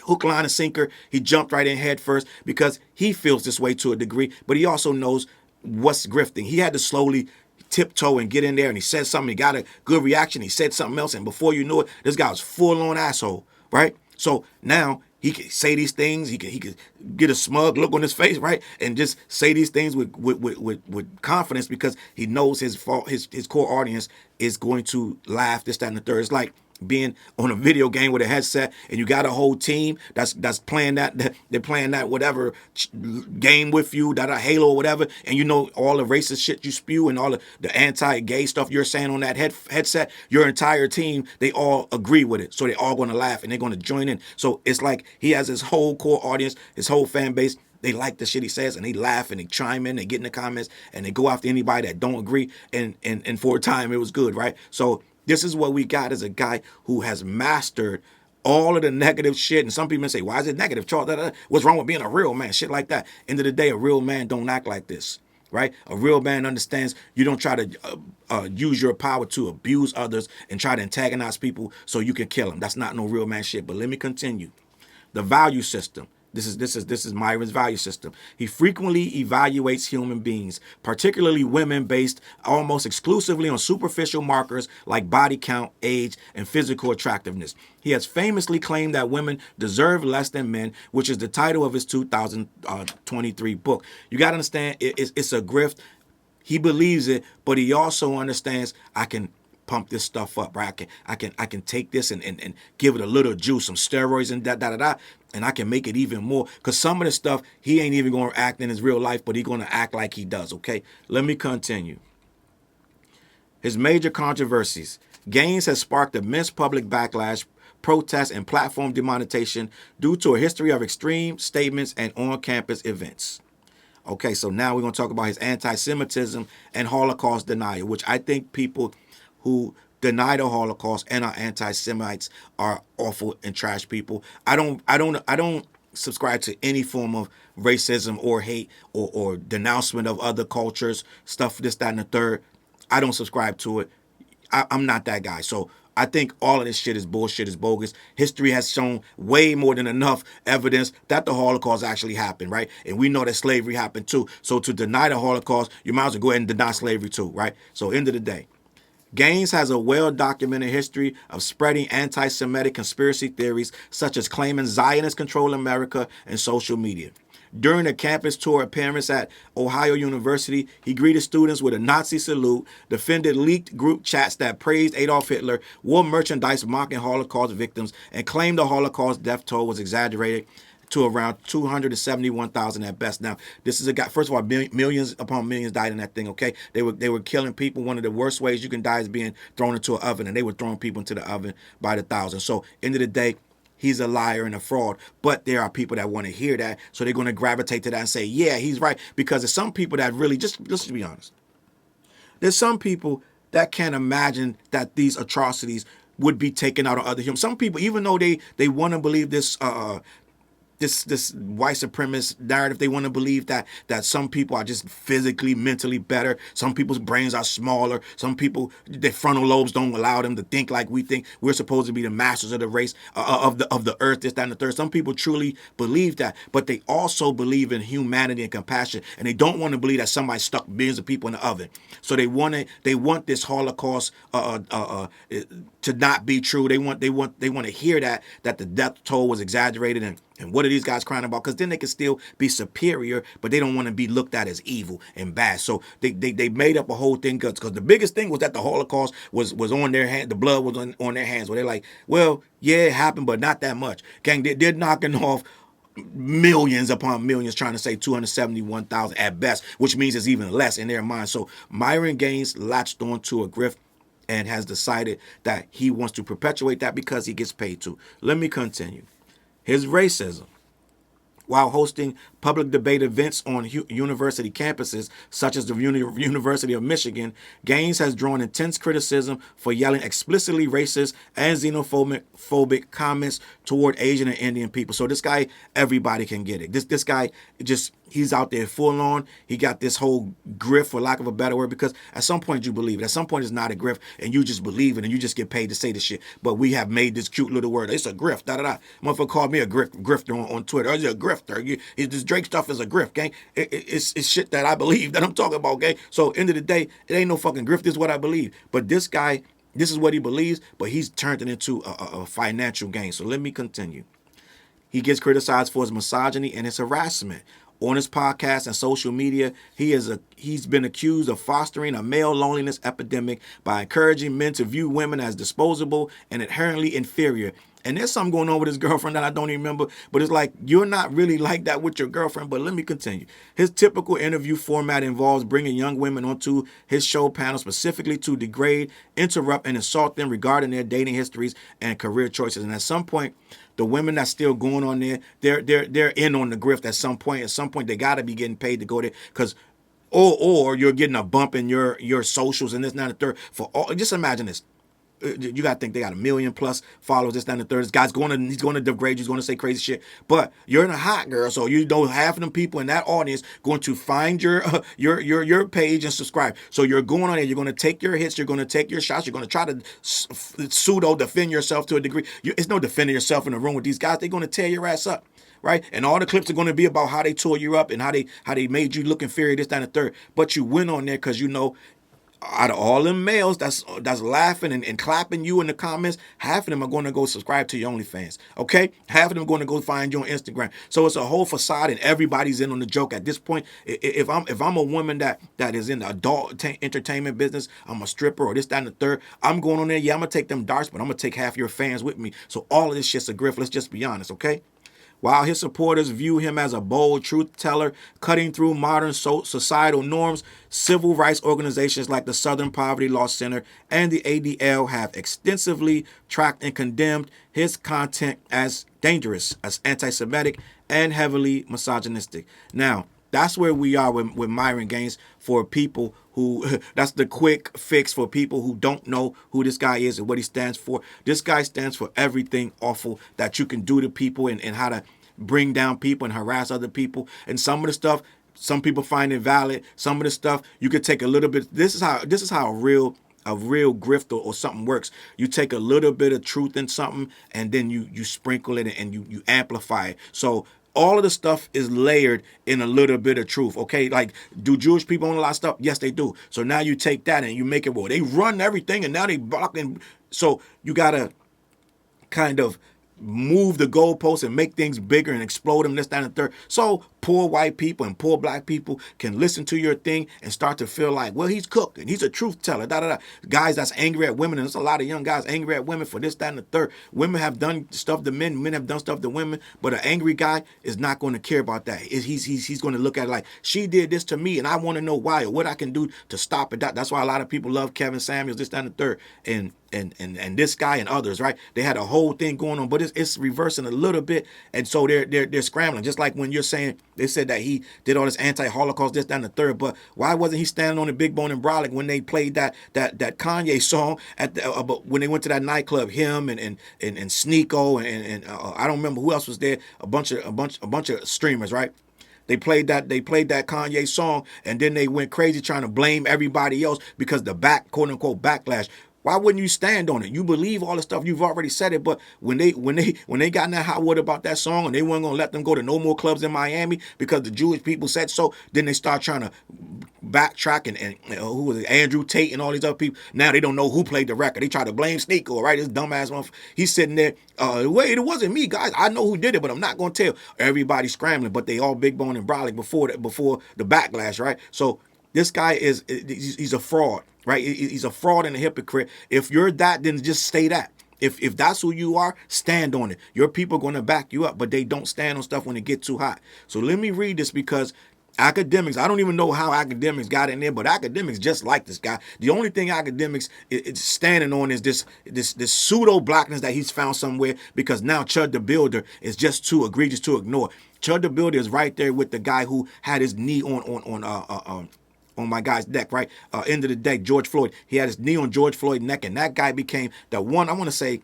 Speaker 1: hook, line, and sinker. He jumped right in head first because he feels this way to a degree. But he also knows what's grifting. He had to slowly tiptoe and get in there. And he said something. He got a good reaction. He said something else. And before you know it, this guy was full on asshole, right? So now he could say these things. He could get a smug look on his face, right, and just say these things with confidence because he knows his core audience is going to laugh, this, that, and the third. It's like being on a video game with a headset and you got a whole team that's playing that they're playing that whatever game with you, that a Halo or whatever, and you know all the racist shit you spew and all the anti-gay stuff you're saying on that headset, your entire team, they all agree with it, so they're all going to laugh and they're going to join in. So it's like he has his whole core audience, his whole fan base. They like the shit he says and they laugh and they chime in, they get in the comments and they go after anybody that don't agree, and for a time it was good, right? So this is what we got as a guy who has mastered all of the negative shit. And some people say, why is it negative, Chud? What's wrong with being a real man? Shit like that. End of the day, a real man don't act like this, right? A real man understands you don't try to use your power to abuse others and try to antagonize people so you can kill them. That's not no real man shit. But let me continue. The value system. This is Myron's value system. He frequently evaluates human beings, particularly women, based almost exclusively on superficial markers like body count, age, and physical attractiveness. He has famously claimed that women deserve less than men, which is the title of his 2023 book. You got to understand, it's a grift. He believes it, but he also understands I can pump this stuff up, right? I can take this and give it a little juice, some steroids and and I can make it even more. Because some of the stuff, he ain't even going to act in his real life, but he's going to act like he does, okay? Let me continue. His major controversies. Gaines has sparked immense public backlash, protests, and platform demonetization due to a history of extreme statements and on-campus events. Okay, so now we're going to talk about his anti-Semitism and Holocaust denial, which I think people who deny the Holocaust and are anti-Semites are awful and trash people. I don't subscribe to any form of racism or hate or denouncement of other cultures, stuff, this, that, and the third. I don't subscribe to it. I'm not that guy. So I think all of this shit is bullshit, is bogus. History has shown way more than enough evidence that the Holocaust actually happened, right? And we know that slavery happened too. So to deny the Holocaust, you might as well go ahead and deny slavery too, right? So end of the day. Gaines has a well-documented history of spreading anti-Semitic conspiracy theories, such as claiming Zionists control America and social media. During a campus tour appearance at Ohio University, he greeted students with a Nazi salute, defended leaked group chats that praised Adolf Hitler, wore merchandise mocking Holocaust victims, and claimed the Holocaust death toll was exaggerated to around 271,000 at best. Now, this is a guy, first of all, millions upon millions died in that thing, okay? They were killing people. One of the worst ways you can die is being thrown into an oven, and they were throwing people into the oven by the thousands. So, end of the day, he's a liar and a fraud. But there are people that want to hear that, so they're going to gravitate to that and say, yeah, he's right. Because there's some people that really, let's be honest. There's some people that can't imagine that these atrocities would be taken out on other humans. Some people, even though they want to believe this this white supremacist narrative, they want to believe that some people are just physically, mentally better. Some people's brains are smaller. Some people, their frontal lobes don't allow them to think like we think. We're supposed to be the masters of the race, of the earth, this, that, and the third. Some people truly believe that, but they also believe in humanity and compassion, and they don't want to believe that somebody stuck millions of people in the oven. So they want this Holocaust to not be true. They want to hear that the death toll was exaggerated and what are these guys crying about? Because then they can still be superior, but they don't want to be looked at as evil and bad. So they made up a whole thing because the biggest thing was that the Holocaust was on their hand, the blood was on their hands. Where they're like, well, yeah, it happened, but not that much. Gang, they're knocking off millions upon millions, trying to say 271,000 at best, which means it's even less in their mind. So Myron Gaines latched onto a grift and has decided that he wants to perpetuate that because he gets paid to. Let me continue. His racism. While hosting public debate events on university campuses, such as the University of Michigan, Gaines has drawn intense criticism for yelling explicitly racist and xenophobic comments toward Asian and Indian people. So this guy, everybody can get it. This guy, he's out there full on. He got this whole grift, for lack of a better word, because at some point you believe it. At some point it's not a grift, and you just believe it, and you just get paid to say this shit. But we have made this cute little word. It's a grift. Motherfucker called me a grifter on Twitter. It's a grifter. This Drake stuff is a grift, gang. It's shit that I believe that I'm talking about, gang. So end of the day, it ain't no fucking grift. This is what I believe. But this guy, this is what he believes, but he's turned it into a financial gain. So let me continue. He gets criticized for his misogyny and his harassment. On his podcast and social media, he's been accused of fostering a male loneliness epidemic by encouraging men to view women as disposable and inherently inferior. And there's something going on with his girlfriend that I don't even remember, but it's like, you're not really like that with your girlfriend. But let me continue. His typical interview format involves bringing young women onto his show panel specifically to degrade, interrupt, and insult them regarding their dating histories and career choices. And at some point, the women that's still going on there, they're in on the grift at some point. At some point, they got to be getting paid to go there, because or you're getting a bump in your socials and this, and that, and the third. For all, just imagine this. You got to think they got 1 million plus followers, this, that, and the third. This guy's he's going to degrade you, he's going to say crazy shit. But you're in a hot girl, so you know half of them people in that audience going to find your page and subscribe. So you're going on there, you're going to take your hits, you're going to take your shots, you're going to try to pseudo defend yourself to a degree. It's no defending yourself in the room with these guys. They're going to tear your ass up. Right? And all the clips are going to be about how they tore you up and how they made you look inferior, this, that, and the third. But you went on there because you know, out of all them males that's laughing and clapping you in the comments, half of them are going to go subscribe to your OnlyFans. Okay? Half of them are going to go find you on Instagram. So it's a whole facade, and everybody's in on the joke at this point. If I'm a woman that is in the adult entertainment business, I'm a stripper or this, that, and the third, I'm going on there. Yeah, I'm going to take them darts, but I'm going to take half your fans with me. So all of this shit's a grift. Let's just be honest, okay? While his supporters view him as a bold truth teller, cutting through modern societal norms, civil rights organizations like the Southern Poverty Law Center and the ADL have extensively tracked and condemned his content as dangerous, as anti-Semitic, and heavily misogynistic. Now, that's where we are with Myron Gains for people who, that's the quick fix for people who don't know who this guy is and what he stands for. This guy stands for everything awful that you can do to people and how to bring down people and harass other people. And some of the stuff, some people find it valid. Some of the stuff you could take a little bit. This is how a real grift or something works. You take a little bit of truth in something and then you sprinkle it and you amplify it. So all of the stuff is layered in a little bit of truth, okay? Like, do Jewish people own a lot of stuff? Yes, they do. So now you take that and you make it, well, they run everything and now they block. And so you got to kind of move the goalposts and make things bigger and explode them, this, that, and the third. So poor white people and poor black people can listen to your thing and start to feel like, well, he's cooked and he's a truth teller, Guys that's angry at women, and there's a lot of young guys angry at women for this, that, and the third. Women have done stuff to men, men have done stuff to women, but an angry guy is not going to care about that. He's going to look at it like, she did this to me and I want to know why or what I can do to stop it. That's why a lot of people love Kevin Samuels, this, that, and the third. And this guy and others, right? They had a whole thing going on, but it's reversing a little bit, and so they're scrambling. Just like when you're saying they said that he did all this anti-Holocaust, this, that, and the third, but why wasn't he standing on the Big Bone and Brolic when they played that Kanye song at when they went to that nightclub? Him and Sneeko and I don't remember who else was there. A bunch of streamers, right? They played that Kanye song, and then they went crazy trying to blame everybody else because the quote unquote backlash. Why wouldn't you stand on it? You believe all the stuff, you've already said it, but when they got in that hot water about that song and they weren't gonna let them go to no more clubs in Miami because the Jewish people said so, then they start trying to backtrack and who was it, Andrew Tate and all these other people. Now they don't know who played the record. They try to blame Sneeko, right? This dumbass one. He's sitting there, wait, it wasn't me, guys. I know who did it, but I'm not gonna tell. Everybody scrambling, but they all Big Bone and Brolic before the backlash, right? So this guy he's a fraud. Right? He's a fraud and a hypocrite. If you're that, then just stay that. If that's who you are, stand on it. Your people are going to back you up, but they don't stand on stuff when it gets too hot. So let me read this because Akademiks, I don't even know how Akademiks got in there, but Akademiks just like this guy. The only thing Akademiks is standing on is this pseudo blackness that he's found somewhere, because now Chud the Builder is just too egregious to ignore. Chud the Builder is right there with the guy who had his knee on my guy's neck, right? End of the day, George Floyd. He had his knee on George Floyd's neck, and that guy became the one, I want to say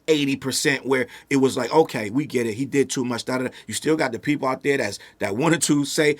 Speaker 1: 80%, where it was like, okay, we get it. He did too much. You still got the people out there that wanted to say,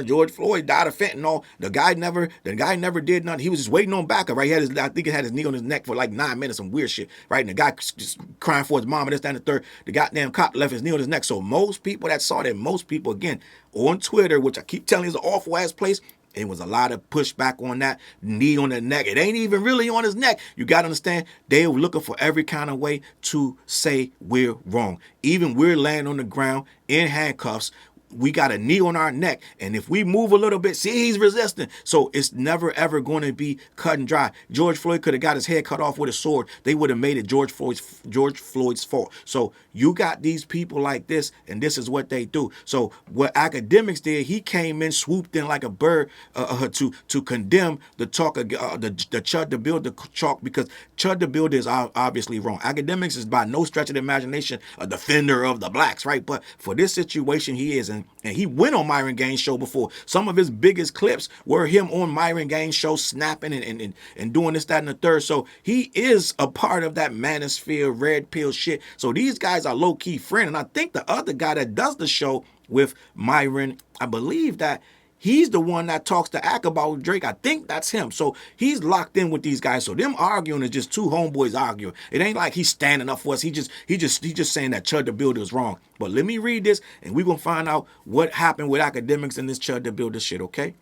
Speaker 1: George Floyd died of fentanyl. The guy never did nothing. He was just waiting on backup, right? I think he had his knee on his neck for like 9 minutes, some weird shit, right? And the guy just crying for his mom and this, that, and the third. The goddamn cop left his knee on his neck. So most people that saw that, most people, again, on Twitter, which I keep telling you is an awful ass place, It was a lot of pushback on that. Knee on the neck. It ain't even really on his neck. You got to understand, they were looking for every kind of way to say we're wrong. Even we're laying on the ground in handcuffs. We got a knee on our neck, and if we move a little bit, see, he's resisting. So it's never ever going to be cut and dry. George Floyd could have got his head cut off with a sword. They would have made it George Floyd's fault. So you got these people like this, and this is what they do. So what Akademiks did, he came in, swooped in like a bird to condemn the talk, the Chud the Builder talk, because Chud the Builder is obviously wrong. Akademiks is by no stretch of the imagination a defender of the blacks, right? But for this situation, he is. And he went on Myron Gaines' show before. Some of his biggest clips were him on Myron Gaines' show snapping and doing this, that, and the third. So he is a part of that manosphere, red pill shit. So these guys are low-key friends. And I think the other guy that does the show with Myron, I believe that he's the one that talks to Ak about Drake. I think that's him. So he's locked in with these guys. So them arguing is just two homeboys arguing. It ain't like he's standing up for us. He just saying that Chud the Builder is wrong. But let me read this, and we're gonna find out what happened with Akademiks and this Chud the Builder shit, okay?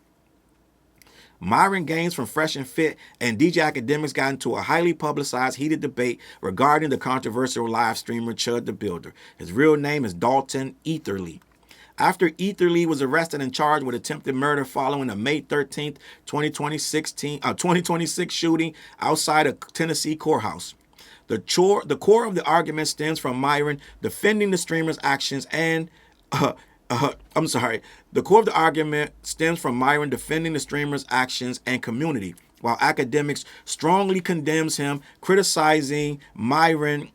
Speaker 1: Myron Gaines from Fresh and Fit and DJ Akademiks got into a highly publicized, heated debate regarding the controversial live streamer Chud the Builder. His real name is Dalton Etherly. After Etherly was arrested and charged with attempted murder following a May 13th, 2026 shooting outside a Tennessee courthouse. The core of the argument stems from Myron defending the streamer's actions and The core of the argument stems from Myron defending the streamer's actions and community, while Akademiks strongly condemns him, criticizing Myron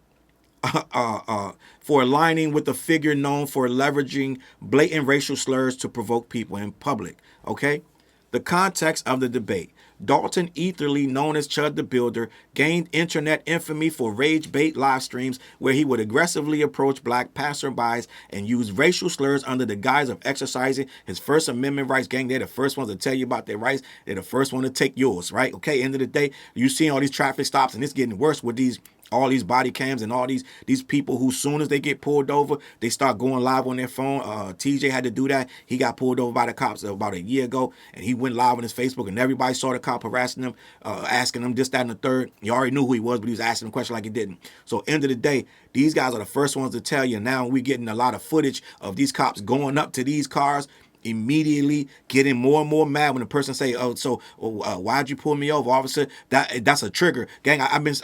Speaker 1: for aligning with a figure known for leveraging blatant racial slurs to provoke people in public. Okay? The context of the debate. Dalton Etherly, known as Chud the Builder, gained internet infamy for rage bait live streams where he would aggressively approach black passerbys and use racial slurs under the guise of exercising his First Amendment rights. Gang, they're the first ones to tell you about their rights. They're the first one to take yours, right? Okay, end of the day, you see all these traffic stops, and it's getting worse with all these body cams and all these people who, soon as they get pulled over, they start going live on their phone. TJ had to do that. He got pulled over by the cops about a year ago, and he went live on his Facebook, and everybody saw the cop harassing him, asking him this, that, and the third. You already knew who he was, but he was asking him questions like he didn't. So end of the day, these guys are the first ones to tell you. Now we're getting a lot of footage of these cops going up to these cars, immediately getting more and more mad when the person say, why'd you pull me over, officer? That's a trigger. Gang, I've been,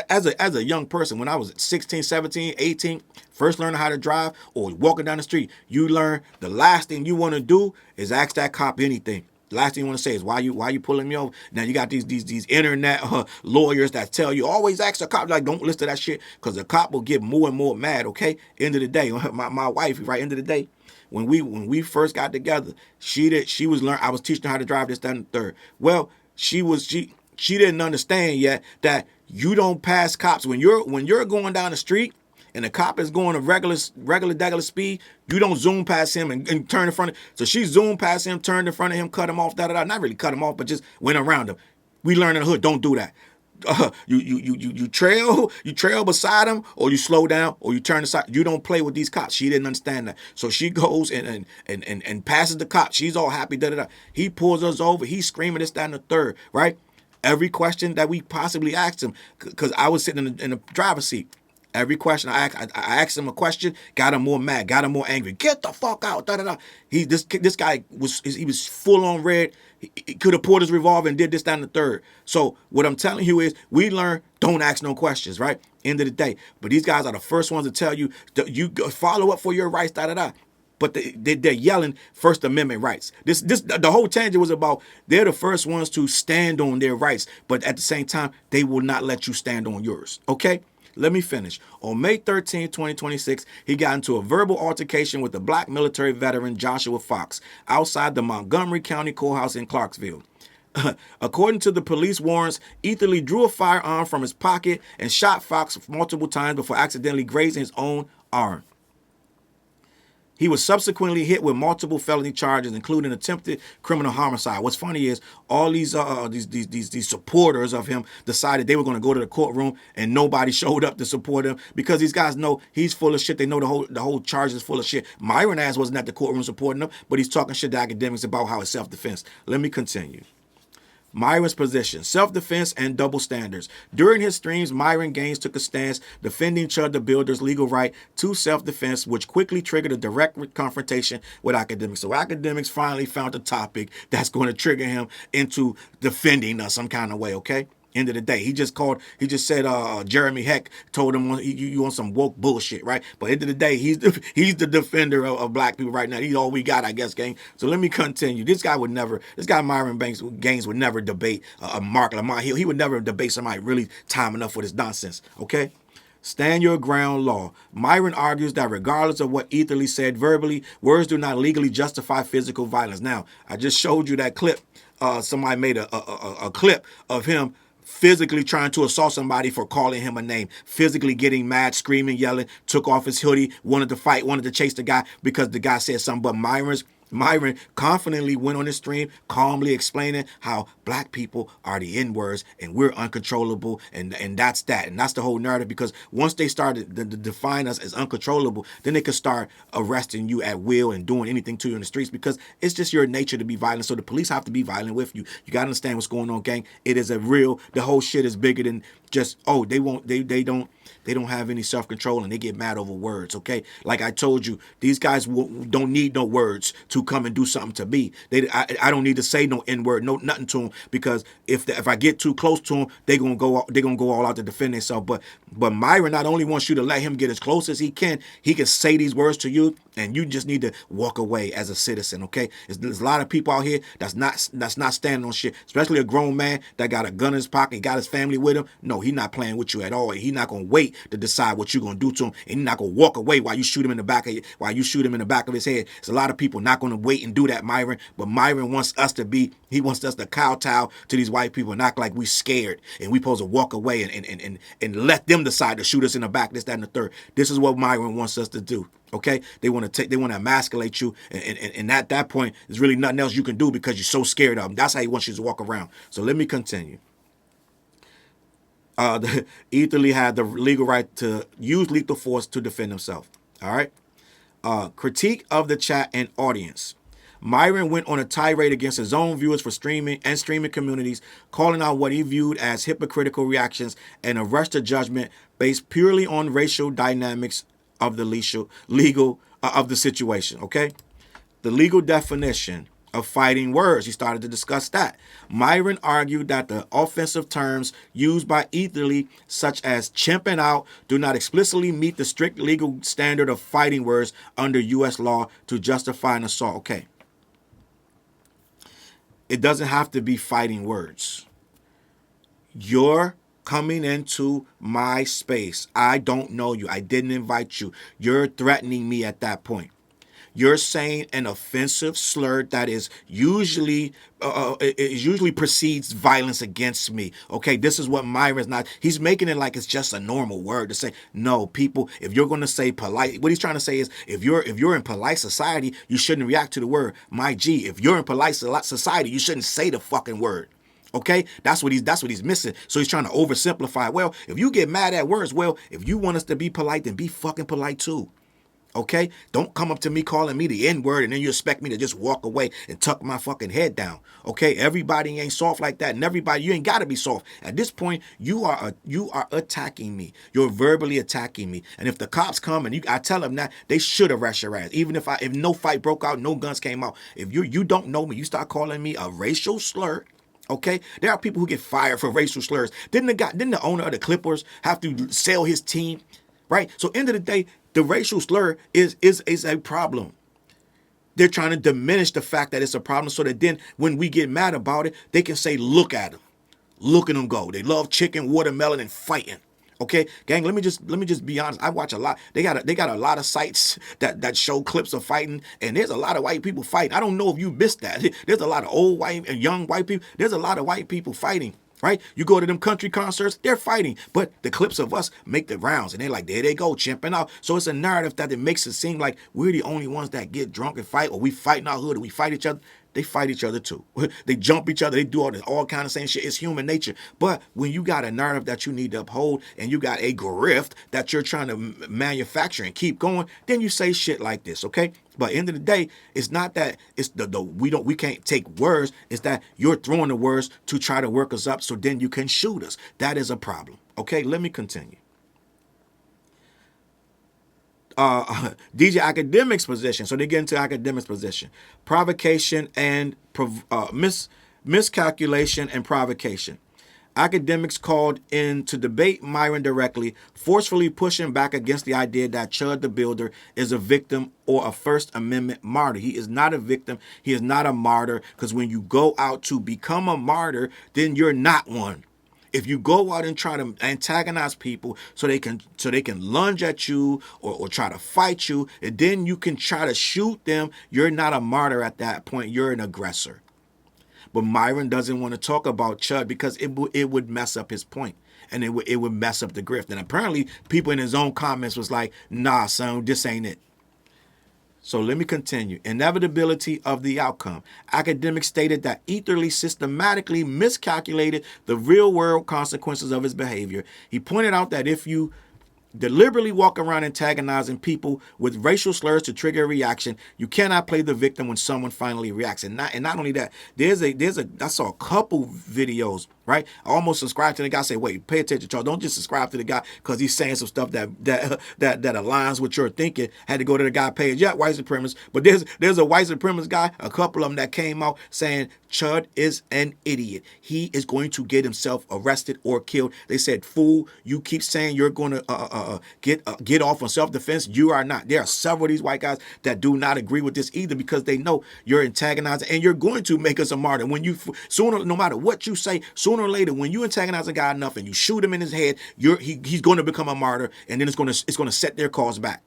Speaker 1: as a young person, when I was 16, 17, 18, first learning how to drive or walking down the street, you learn the last thing you want to do is ask that cop anything. The last thing you want to say is, why you pulling me over? Now you got these internet lawyers that tell you, always ask the cop, like, don't listen to that shit, because the cop will get more and more mad, okay? End of the day, my wife, right, end of the day, when we first got together, she was learning. I was teaching her how to drive this, that, and the third. Well, she didn't understand yet that you don't pass cops when you're going down the street and the cop is going a regular speed. You don't zoom past him and turn in front of. So she zoomed past him, turned in front of him, cut him off. Not really cut him off, but just went around him. We learned in the hood, don't do that. You trail beside him, or you slow down, or you turn aside. You don't play with these cops. She didn't understand that, so she goes and passes the cop. She's all happy. He pulls us over. He's screaming this, that, and the third. Right? Every question that we possibly asked him, because I was sitting in the driver's seat. Every question I asked him a question, got him more mad, got him more angry. Get the fuck out! This guy was full on red. He could have pulled his revolver and did this, that, and the third. So what I'm telling you is, we learn, don't ask no questions, right? End of the day. But these guys are the first ones to tell you, you follow up for your rights, But they're yelling First Amendment rights. The whole tangent was about, they're the first ones to stand on their rights, but at the same time, they will not let you stand on yours. Okay? Let me finish. On May 13, 2026, he got into a verbal altercation with the black military veteran Joshua Fox outside the Montgomery County Courthouse in Clarksville. According to the police warrants, Etherly drew a firearm from his pocket and shot Fox multiple times before accidentally grazing his own arm. He was subsequently hit with multiple felony charges, including attempted criminal homicide. What's funny is all these supporters of him decided they were going to go to the courtroom, and nobody showed up to support him because these guys know he's full of shit. They know the whole charge is full of shit. Myron ass wasn't at the courtroom supporting him, but he's talking shit to Akademiks about how it's self-defense. Let me continue. Myron's position, self-defense and double standards. During his streams, Myron Gains took a stance defending Chud the Builder's legal right to self-defense, which quickly triggered a direct confrontation with Akademiks. So Akademiks finally found a topic that's going to trigger him into defending us some kind of way, okay? End of the day, he just said Jeremy Heck told him you on some woke bullshit, right? But end of the day, he's the defender of black people right now. He's all we got, I guess, gang. So let me continue. This guy Myron Gaines would never debate Mark Lamont. He would never debate somebody really time enough with his nonsense, okay? Stand your ground law. Myron argues that regardless of what Etherly said verbally, words do not legally justify physical violence. Now, I just showed you that clip. Somebody made a clip of him physically trying to assault somebody for calling him a name, physically getting mad, screaming, yelling, took off his hoodie, wanted to fight, wanted to chase the guy because the guy said something. But Myron confidently went on his stream, calmly explaining how black people are the N-words and we're uncontrollable, and that's that. And that's the whole narrative, because once they started to define us as uncontrollable, then they could start arresting you at will and doing anything to you in the streets, because it's just your nature to be violent. So the police have to be violent with you. You got to understand what's going on, gang. It is the whole shit is bigger than just, they don't have any self-control and they get mad over words, okay? Like I told you, these guys don't need no words to come and do something to me. I don't need to say no N-word, no nothing to them, because if I get too close to them, they're gonna go all out to defend themselves. But Myron not only wants you to let him get as close as he can say these words to you, and you just need to walk away as a citizen, okay? There's a lot of people out here that's not standing on shit, especially a grown man that got a gun in his pocket, got his family with him. No, he's not playing with you at all. He's not gonna wait to decide what you're gonna do to him, and he's not gonna walk away while you shoot him in the back of his head. There's a lot of people not gonna wait and do that, Myron. But Myron wants us to kowtow to these white people and act like we scared and we supposed to walk away and let them decide to shoot us in the back, this, that, and the third. This is what Myron wants us to do. Okay, they want to emasculate you, and at that point, there's really nothing else you can do because you're so scared of them. That's how he wants you to walk around. So let me continue. Etherly had the legal right to use lethal force to defend himself. All right. Critique of the chat and audience. Myron went on a tirade against his own viewers for streaming communities, calling out what he viewed as hypocritical reactions and a rush to judgment based purely on racial dynamics of the legal of the situation. Okay, the legal definition of fighting words. He started to discuss that. Myron argued that the offensive terms used by Etherly, such as chimping out, do not explicitly meet the strict legal standard of fighting words under U.S. law to justify an assault. Okay. It doesn't have to be fighting words. You're coming into my space. I don't know you. I didn't invite you. You're threatening me at that point. You're saying an offensive slur that is usually precedes violence against me. Okay, this is what Myron's not. He's making it like it's just a normal word to say. No, people, if you're going to say polite, what he's trying to say is if you're in polite society, you shouldn't react to the word. My G, if you're in polite society, you shouldn't say the fucking word. Okay, that's what he's missing. So he's trying to oversimplify. Well, if you get mad at words, well, if you want us to be polite, then be fucking polite too. Okay, don't come up to me calling me the N-word and then you expect me to just walk away and tuck my fucking head down. Okay, everybody ain't soft like that, and you ain't got to be soft. At this point, you are attacking me. You're verbally attacking me. And if the cops come and I tell them that, they should arrest your ass. Even if no fight broke out, no guns came out. If you don't know me, you start calling me a racial slur. Okay, there are people who get fired for racial slurs. Didn't the owner of the Clippers have to sell his team? Right. So end of the day, the racial slur is a problem. They're trying to diminish the fact that it's a problem so that then when we get mad about it, they can say, look at them. Look at them go. They love chicken, watermelon, and fighting. Okay, gang, let me just be honest. I watch a lot. They got a lot of sites that show clips of fighting, and there's a lot of white people fighting. I don't know if you missed that. There's a lot of old white and young white people. There's a lot of white people fighting. right? You go to them country concerts, they're fighting, but the clips of us make the rounds, and they're like, there they go, chimping out. So it's a narrative that it makes it seem like we're the only ones that get drunk and fight, or we fight in our hood, or we fight each other. They fight each other too. They jump each other. They do all kind of same shit. It's human nature. But when you got a narrative that you need to uphold, and you got a grift that you're trying to manufacture and keep going, then you say shit like this, okay? But end of the day, it's not that it's we can't take words. It's that you're throwing the words to try to work us up, so then you can shoot us. That is a problem. Okay, let me continue. DJ Akademiks position. So they get into Akademiks position. Provocation and miscalculation and provocation. Akademiks called in to debate Myron directly, forcefully pushing back against the idea that Chud the Builder is a victim or a First Amendment martyr. He is not a victim. He is not a martyr, because when you go out to become a martyr, then you're not one. If you go out and try to antagonize people so they can lunge at you or try to fight you, and then you can try to shoot them, you're not a martyr at that point. You're an aggressor. But Myron doesn't want to talk about Chud because it would mess up his point, and it would mess up the grift. And apparently people in his own comments was like, nah, son, this ain't it. So let me continue. Inevitability of the outcome. Akademiks stated that Etherly systematically miscalculated the real-world consequences of his behavior. He pointed out that if you deliberately walk around antagonizing people with racial slurs to trigger a reaction, you cannot play the victim when someone finally reacts. And not only that, I saw a couple videos, right? I almost subscribed to the guy. Say, wait, pay attention, Charles. Don't just subscribe to the guy because he's saying some stuff that aligns with your thinking. Had to go to the guy page. Yeah, white supremacist. But there's a white supremacist guy, a couple of them that came out saying Chud is an idiot. He is going to get himself arrested or killed. They said, fool, you keep saying you're going to get off on self-defense. You are not. There are several of these white guys that do not agree with this either, because they know you're antagonizing and you're going to make us a martyr. When you no matter what you say, sooner or later, when you antagonize a guy enough and you shoot him in his head, he's going to become a martyr, and then it's going to set their cause back.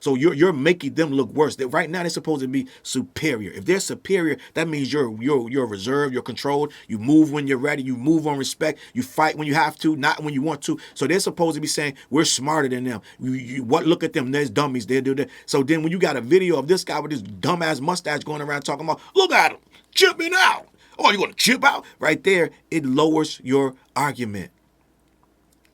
Speaker 1: So you're making them look worse. That right now they're supposed to be superior. If they're superior, that means you're reserved, you're controlled. You move when you're ready. You move on respect. You fight when you have to, not when you want to. So they're supposed to be saying we're smarter than them. Look at them. There's dummies. They do that. So then when you got a video of this guy with this dumbass mustache going around talking about, look at him, chipping out. Oh, you want to chip out? Right there, it lowers your argument.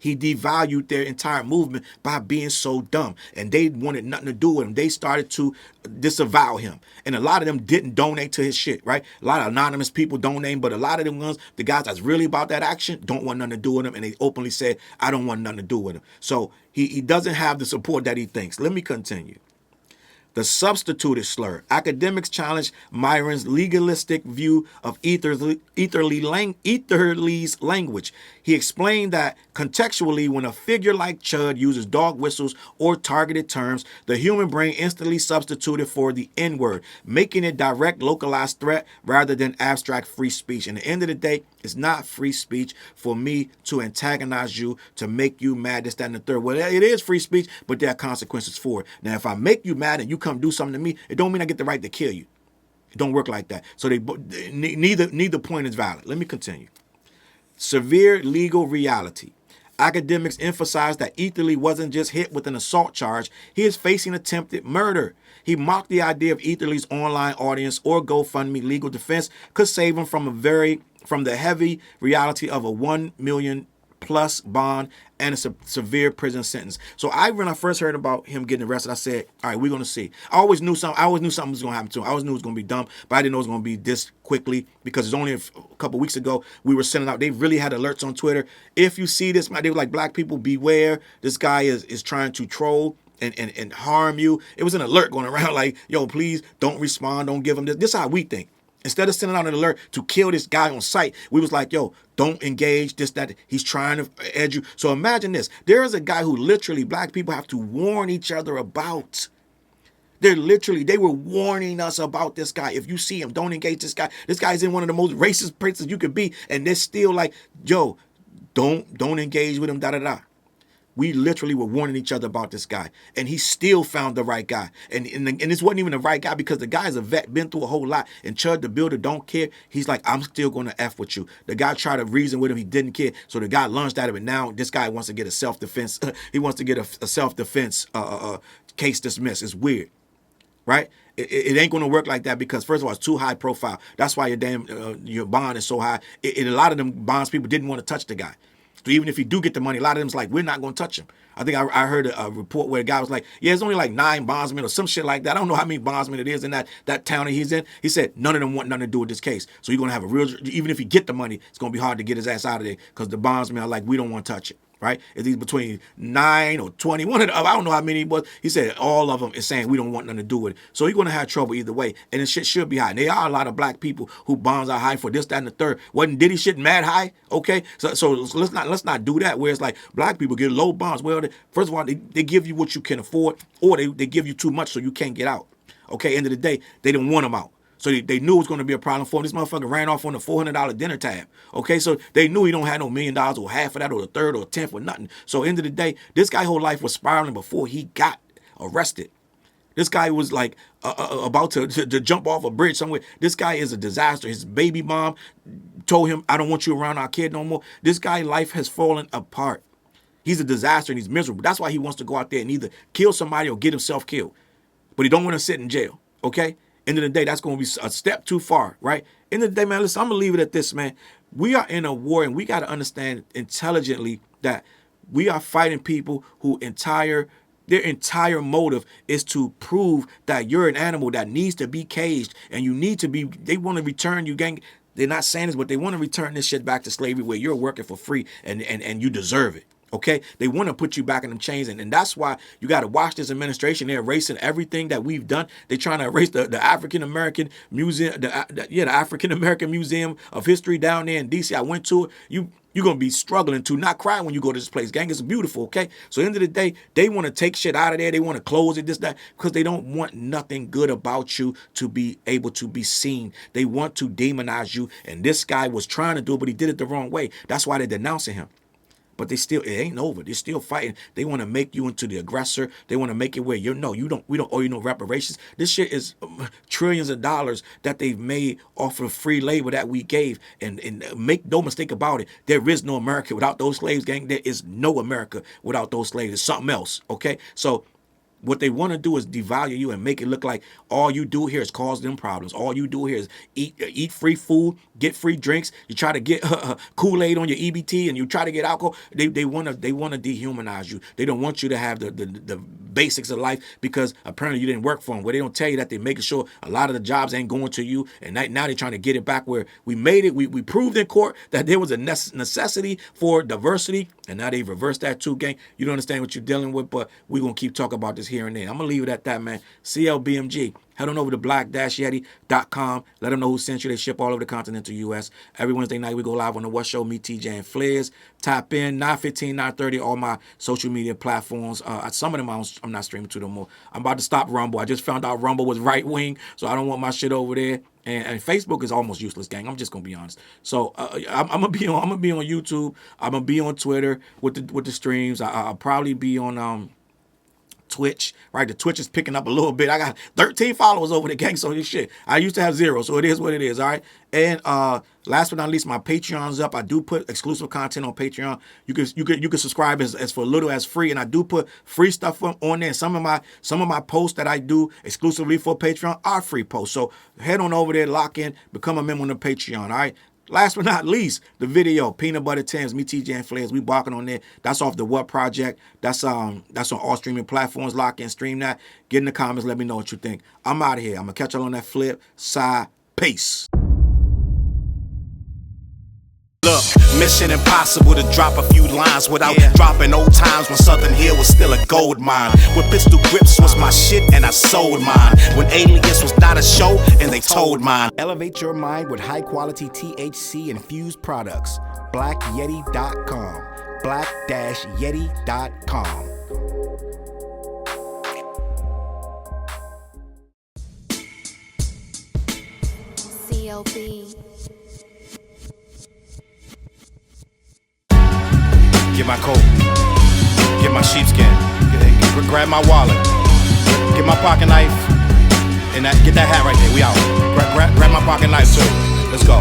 Speaker 1: He devalued their entire movement by being so dumb. And they wanted nothing to do with him. They started to disavow him. And a lot of them didn't donate to his shit, right? A lot of anonymous people donate, but a lot of them ones, the guys that's really about that action, don't want nothing to do with him. And they openly said, I don't want nothing to do with him. So he doesn't have the support that he thinks. Let me continue. The substituted slur. Akademiks challenged Myron's legalistic view of Etherly's language. He explained that contextually, when a figure like Chud uses dog whistles or targeted terms, the human brain instantly substituted for the N-word, making it direct, localized threat rather than abstract free speech. And at the end of the day, it's not free speech for me to antagonize you, to make you mad, this, that, and the third. Well, it is free speech, but there are consequences for it. Now, if I make you mad and you come do something to me, it don't mean I get the right to kill you. It don't work like that. So neither point is valid. Let me continue. Severe legal reality. Akademiks emphasized that Etherly wasn't just hit with an assault charge. He is facing attempted murder. He mocked the idea of Etherly's online audience or GoFundMe legal defense could save him from the heavy reality of a $1 million+ bond and a severe prison sentence. So when I first heard about him getting arrested, I said, all right, we're going to see. I always knew something was going to happen to him. I always knew it was going to be dumb, but I didn't know it was going to be this quickly, because it's only a couple weeks ago we were sending out, they really had alerts on Twitter. If you see this, they were like, black people beware. This guy is trying to troll and harm you. It was an alert going around like, yo, please don't respond. Don't give him this. This is how we think. Instead of sending out an alert to kill this guy on sight, we was like, yo, don't engage, this, that. He's trying to edge you. So imagine this. There is a guy who literally black people have to warn each other about. They were warning us about this guy. If you see him, don't engage this guy. This guy's in one of the most racist places you could be. And they're still like, yo, don't engage with him, da-da-da. We literally were warning each other about this guy, and he still found the right guy. And this wasn't even the right guy because the guy's a vet, been through a whole lot. And Chud the Builder don't care. He's like, I'm still going to F with you. The guy tried to reason with him. He didn't care. So the guy lunged at him, and now this guy wants to get a self-defense. He wants to get a self-defense case dismissed. It's weird, right? It ain't going to work like that because, first of all, it's too high profile. That's why your bond is so high. A lot of them bonds people didn't want to touch the guy. So even if you do get the money, a lot of them's like, we're not going to touch him. I think I heard a report where a guy was like, yeah, it's only like 9 bondsmen or some shit like that. I don't know how many bondsmen it is in that town that he's in. He said none of them want nothing to do with this case. So you're going to have a real, even if you get the money, it's going to be hard to get his ass out of there because the bondsmen are like, we don't want to touch it. Right? It's either between 9 or 20. One of the, I don't know how many it was. He said all of them is saying we don't want nothing to do with it. So he's going to have trouble either way. And the shit should be high. And there are a lot of black people who bonds are high for this, that, and the third. Wasn't Diddy shit mad high? Okay? So let's not do that where it's like black people get low bonds. Well, first of all, they give you what you can afford, or they give you too much so you can't get out. Okay? End of the day, they didn't want them out. So they knew it was going to be a problem for him. This motherfucker ran off on a $400 dinner tab. Okay, so they knew he don't have no $1 million or half of that or a third or a tenth or nothing. So end of the day, this guy's whole life was spiraling before he got arrested. This guy was like about to jump off a bridge somewhere. This guy is a disaster. His baby mom told him, I don't want you around our kid no more. This guy's life has fallen apart. He's a disaster and he's miserable. That's why he wants to go out there and either kill somebody or get himself killed. But he don't want to sit in jail, okay? End of the day, that's going to be a step too far, right? End of the day, man, listen, I'm going to leave it at this, man. We are in a war, and we got to understand intelligently that we are fighting people who their entire motive is to prove that you're an animal that needs to be caged, and you need to be, they want to return you, gang. They're not saying this, but they want to return this shit back to slavery where you're working for free and you deserve it. Okay, they want to put you back in them chains, and that's why you got to watch this administration. They're erasing everything that we've done. They're trying to erase the African American Museum, the African American Museum of History down there in DC. I went to it. You're going to be struggling to not cry when you go to this place, gang. It's beautiful, okay? So at the end of the day, they want to take shit out of there. They want to close it, this, that, because they don't want nothing good about you to be able to be seen. They want to demonize you, and this guy was trying to do it, but he did it the wrong way. That's why they're denouncing him. But it ain't over. They're still fighting. They want to make you into the aggressor. They want to make it where we don't owe you no reparations. This shit is trillions of dollars that they've made off of free labor that we gave. And make no mistake about it, there is no America without those slaves, gang. There is no America without those slaves. It's something else, okay? So what they want to do is devalue you and make it look like all you do here is cause them problems. All you do here is eat free food, get free drinks. You try to get Kool-Aid on your EBT, and you try to get alcohol. They want to dehumanize you. They don't want you to have the basics of life because apparently you didn't work for them. Where they don't tell you that they're making sure a lot of the jobs ain't going to you, and now they're trying to get it back where we made it. We proved in court that there was a necessity for diversity, and now they've reversed that too, gang. You don't understand what you're dealing with, but we're going to keep talking about this here and there. I'm going to leave it at that, man. CLBMG. Head on over to black-yeti.com. Let them know who sent you. They ship all over the continental U.S. Every Wednesday night, we go live on the What Show, me, TJ, and Flares. Tap in, 9:15, 9:30, all my social media platforms. Some of them I'm not streaming to no more. I'm about to stop Rumble. I just found out Rumble was right-wing, so I don't want my shit over there. And Facebook is almost useless, gang. I'm just gonna be honest. So I'm gonna be on YouTube. I'm gonna be on Twitter with the streams. I'll probably be on Twitch, right? The Twitch is picking up a little bit. I got 13 followers over the gang, so this shit. I used to have 0, so it is what it is, all right? And last but not least, my Patreon's up. I do put exclusive content on Patreon. You can subscribe as for little as free, and I do put free stuff on there. Some of my posts that I do exclusively for Patreon are free posts. So head on over there, lock in, become a member on the Patreon, all right? Last but not least, the video, Peanut Butter Tims, me, TJ, and Flares. We barking on there. That's off the What Project. That's on all streaming platforms. Lock in, stream that. Get in the comments. Let me know what you think. I'm out of here. I'm going to catch y'all on that flip side. Peace.
Speaker 8: Look, mission impossible to drop a few lines without dropping old times when Southern Hill was still a gold mine. When pistol grips was my shit and I sold mine. When Alias was not a show and they told mine. Elevate your mind with high quality THC infused products. BlackYeti.com. Black-Yeti.com.
Speaker 9: CLB.
Speaker 8: Get my code. Get my sheepskin. Grab my wallet. Get my pocket knife. And get that hat right there. We out. Grab my pocket knife too. Let's go.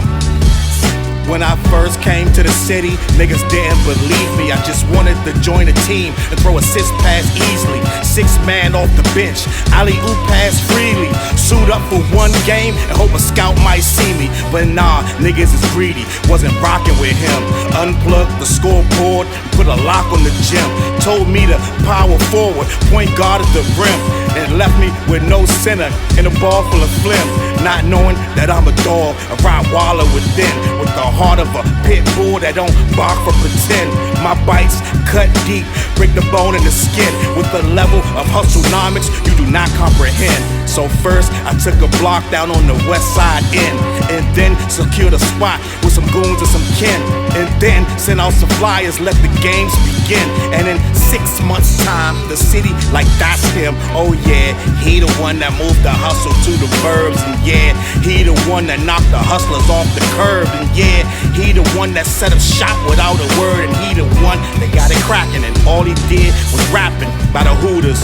Speaker 8: When I first came to the city, niggas didn't believe me. I just wanted to join a team and throw assist pass easily. 6 man off the bench, alley-oop pass freely. Suit up for one game and hope a scout might see me. But nah, niggas is greedy, wasn't rocking with him. Unplugged the scoreboard, put a lock on the gym. Told me to power forward, point guard at the rim. And left me with no center and a ball full of phlegm. Not knowing that I'm a dog, a Rottweiler within. With the heart of a pit bull that don't bark for pretend. My bites cut deep, break the bone and the skin. With the level of hustlenomics you do not comprehend. So first I took a block down on the west side end, and then secured a spot with some goons and some kin. And then sent out some flyers, let the games begin. And in 6 months time, the city like that's him. Oh yeah, he the one that moved the hustle to the burbs. And yeah, he the one that knocked the hustlers off the curb. And yeah, he the one that set up shop without a word. And he the one that got it cracking. And all he did was rapping by the Hooters.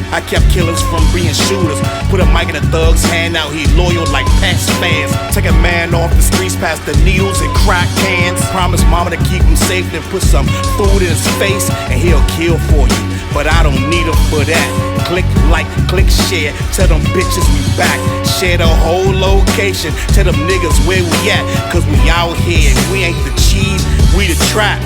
Speaker 8: I kept killers from being shooters. Put a mic in a thug's hand, now he loyal like past fans. Take a man off the streets past the needles and crack cans. Promise mama to keep him safe, then put some food in his face and he'll kill for you. But I don't need him for that. Click like, click share, tell them bitches we back. Share the whole location, tell them niggas where we at. Cause we out here, we ain't the cheese, we the trap.